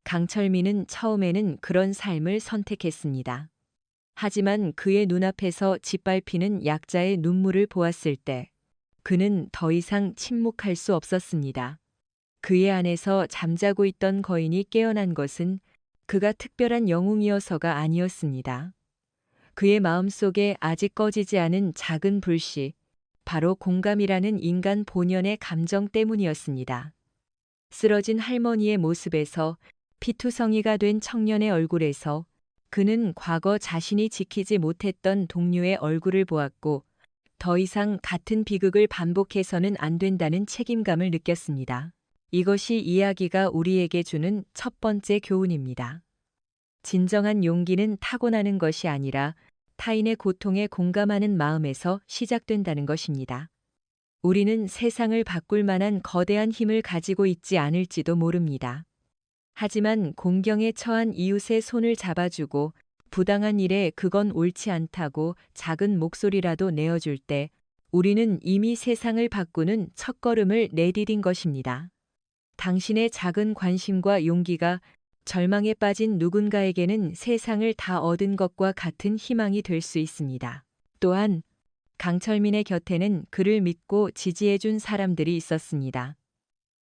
강철민은 처음에는 그런 삶을 선택했습니다. 하지만 그의 눈앞에서 짓밟히는 약자의 눈물을 보았을 때 그는 더 이상 침묵할 수 없었습니다. 그의 안에서 잠자고 있던 거인이 깨어난 것은 그가 특별한 영웅이어서가 아니었습니다. 그의 마음속에 아직 꺼지지 않은 작은 불씨, 바로 공감이라는 인간 본연의 감정 때문이었습니다. 쓰러진 할머니의 모습에서 피투성이가 된 청년의 얼굴에서 그는 과거 자신이 지키지 못했던 동료의 얼굴을 보았고 더 이상 같은 비극을 반복해서는 안 된다는 책임감을 느꼈습니다. 이것이 이야기가 우리에게 주는 첫 번째 교훈입니다. 진정한 용기는 타고나는 것이 아니라 타인의 고통에 공감하는 마음에서 시작된다는 것입니다. 우리는 세상을 바꿀 만한 거대한 힘을 가지고 있지 않을지도 모릅니다. 하지만 공경에 처한 이웃의 손을 잡아주고 부당한 일에 그건 옳지 않다고 작은 목소리라도 내어줄 때 우리는 이미 세상을 바꾸는 첫걸음을 내디딘 것입니다. 당신의 작은 관심과 용기가 절망에 빠진 누군가에게는 세상을 다 얻은 것과 같은 희망이 될 수 있습니다. 또한 강철민의 곁에는 그를 믿고 지지해준 사람들이 있었습니다.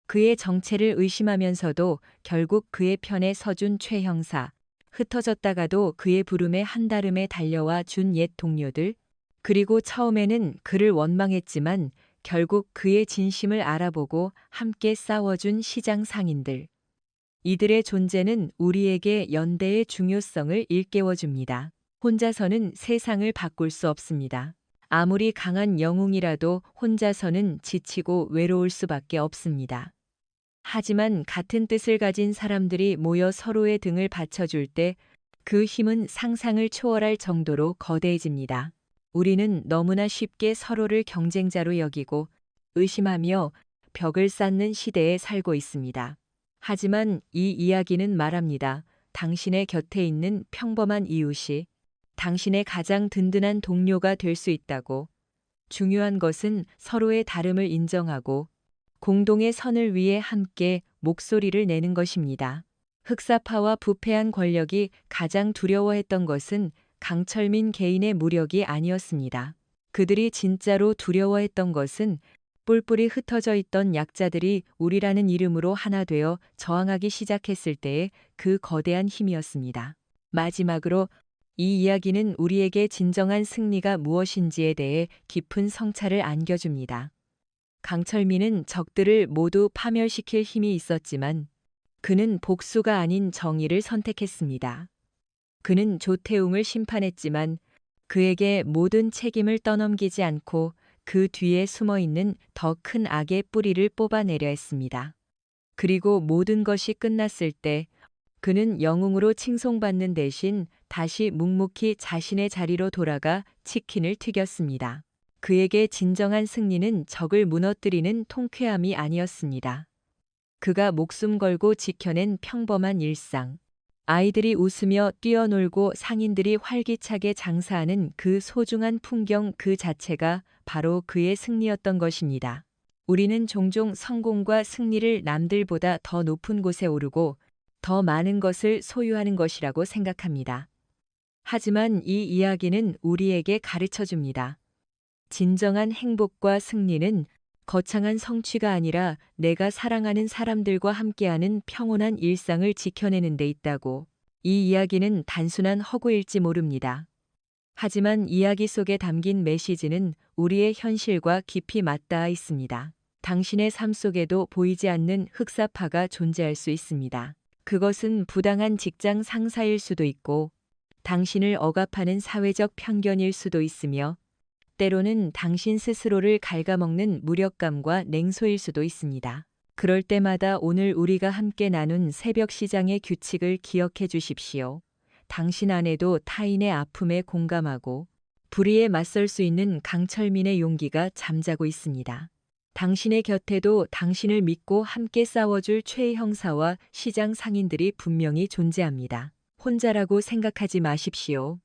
그의 정체를 의심하면서도 결국 그의 편에 서준 최 형사, 흩어졌다가도 그의 부름에 한달음에 달려와 준 옛 동료들, 그리고 처음에는 그를 원망했지만 결국 그의 진심을 알아보고 함께 싸워준 시장 상인들. 이들의 존재는 우리에게 연대의 중요성을 일깨워줍니다. 혼자서는 세상을 바꿀 수 없습니다. 아무리 강한 영웅이라도 혼자서는 지치고 외로울 수밖에 없습니다. 하지만 같은 뜻을 가진 사람들이 모여 서로의 등을 받쳐줄 때 그 힘은 상상을 초월할 정도로 거대해집니다. 우리는 너무나 쉽게 서로를 경쟁자로 여기고 의심하며 벽을 쌓는 시대에 살고 있습니다. 하지만 이 이야기는 말합니다. 당신의 곁에 있는 평범한 이웃이 당신의 가장 든든한 동료가 될 수 있다고. 중요한 것은 서로의 다름을 인정하고 공동의 선을 위해 함께 목소리를 내는 것입니다. 흑사파와 부패한 권력이 가장 두려워했던 것은 강철민 개인의 무력이 아니었습니다. 그들이 진짜로 두려워했던 것은 뿔뿔이 흩어져 있던 약자들이 우리라는 이름으로 하나 되어 저항하기 시작했을 때의 그 거대한 힘이었습니다. 마지막으로 이 이야기는 우리에게 진정한 승리가 무엇인지에 대해 깊은 성찰을 안겨줍니다. 강철민은 적들을 모두 파멸시킬 힘이 있었지만 그는 복수가 아닌 정의를 선택했습니다. 그는 조태웅을 심판했지만 그에게 모든 책임을 떠넘기지 않고 그 뒤에 숨어 있는 더 큰 악의 뿌리를 뽑아내려 했습니다. 그리고 모든 것이 끝났을 때 그는 영웅으로 칭송받는 대신 다시 묵묵히 자신의 자리로 돌아가 치킨을 튀겼습니다. 그에게 진정한 승리는 적을 무너뜨리는 통쾌함이 아니었습니다. 그가 목숨 걸고 지켜낸 평범한 일상. 아이들이 웃으며 뛰어놀고 상인들이 활기차게 장사하는 그 소중한 풍경 그 자체가 바로 그의 승리였던 것입니다. 우리는 종종 성공과 승리를 남들보다 더 높은 곳에 오르고 더 많은 것을 소유하는 것이라고 생각합니다. 하지만 이 이야기는 우리에게 가르쳐 줍니다. 진정한 행복과 승리는 거창한 성취가 아니라 내가 사랑하는 사람들과 함께하는 평온한 일상을 지켜내는 데 있다고. 이 이야기는 단순한 허구일지 모릅니다. 하지만 이야기 속에 담긴 메시지는 우리의 현실과 깊이 맞닿아 있습니다. 당신의 삶 속에도 보이지 않는 흑사파가 존재할 수 있습니다. 그것은 부당한 직장 상사일 수도 있고, 당신을 억압하는 사회적 편견일 수도 있으며, 때로는 당신 스스로를 갉아먹는 무력감과 냉소일 수도 있습니다. 그럴 때마다 오늘 우리가 함께 나눈 새벽 시장의 규칙을 기억해 주십시오. 당신 안에도 타인의 아픔에 공감하고 불의에 맞설 수 있는 강철민의 용기가 잠자고 있습니다. 당신의 곁에도 당신을 믿고 함께 싸워줄 최 형사와 시장 상인들이 분명히 존재합니다. 혼자라고 생각하지 마십시오.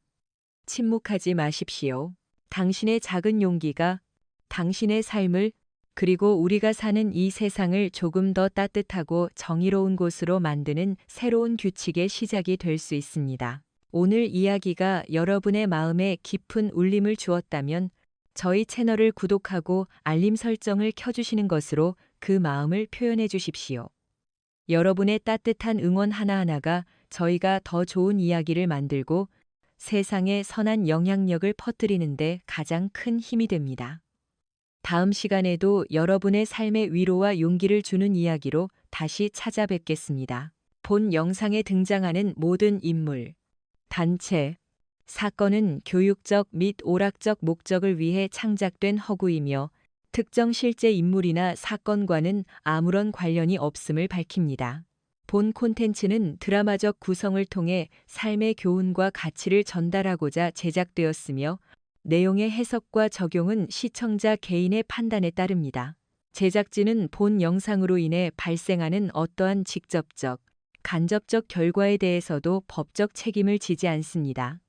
침묵하지 마십시오. 당신의 작은 용기가 당신의 삶을 그리고 우리가 사는 이 세상을 조금 더 따뜻하고 정의로운 곳으로 만드는 새로운 규칙의 시작이 될 수 있습니다. 오늘 이야기가 여러분의 마음에 깊은 울림을 주었다면 저희 채널을 구독하고 알림 설정을 켜주시는 것으로 그 마음을 표현해 주십시오. 여러분의 따뜻한 응원 하나하나가 저희가 더 좋은 이야기를 만들고 세상에 선한 영향력을 퍼뜨리는데 가장 큰 힘이 됩니다. 다음 시간에도 여러분의 삶의 위로와 용기를 주는 이야기로 다시 찾아뵙겠습니다. 본 영상에 등장하는 모든 인물, 단체, 사건은 교육적 및 오락적 목적을 위해 창작된 허구이며 특정 실제 인물이나 사건과는 아무런 관련이 없음을 밝힙니다. 본 콘텐츠는 드라마적 구성을 통해 삶의 교훈과 가치를 전달하고자 제작되었으며 내용의 해석과 적용은 시청자 개인의 판단에 따릅니다. 제작진은 본 영상으로 인해 발생하는 어떠한 직접적, 간접적 결과에 대해서도 법적 책임을 지지 않습니다.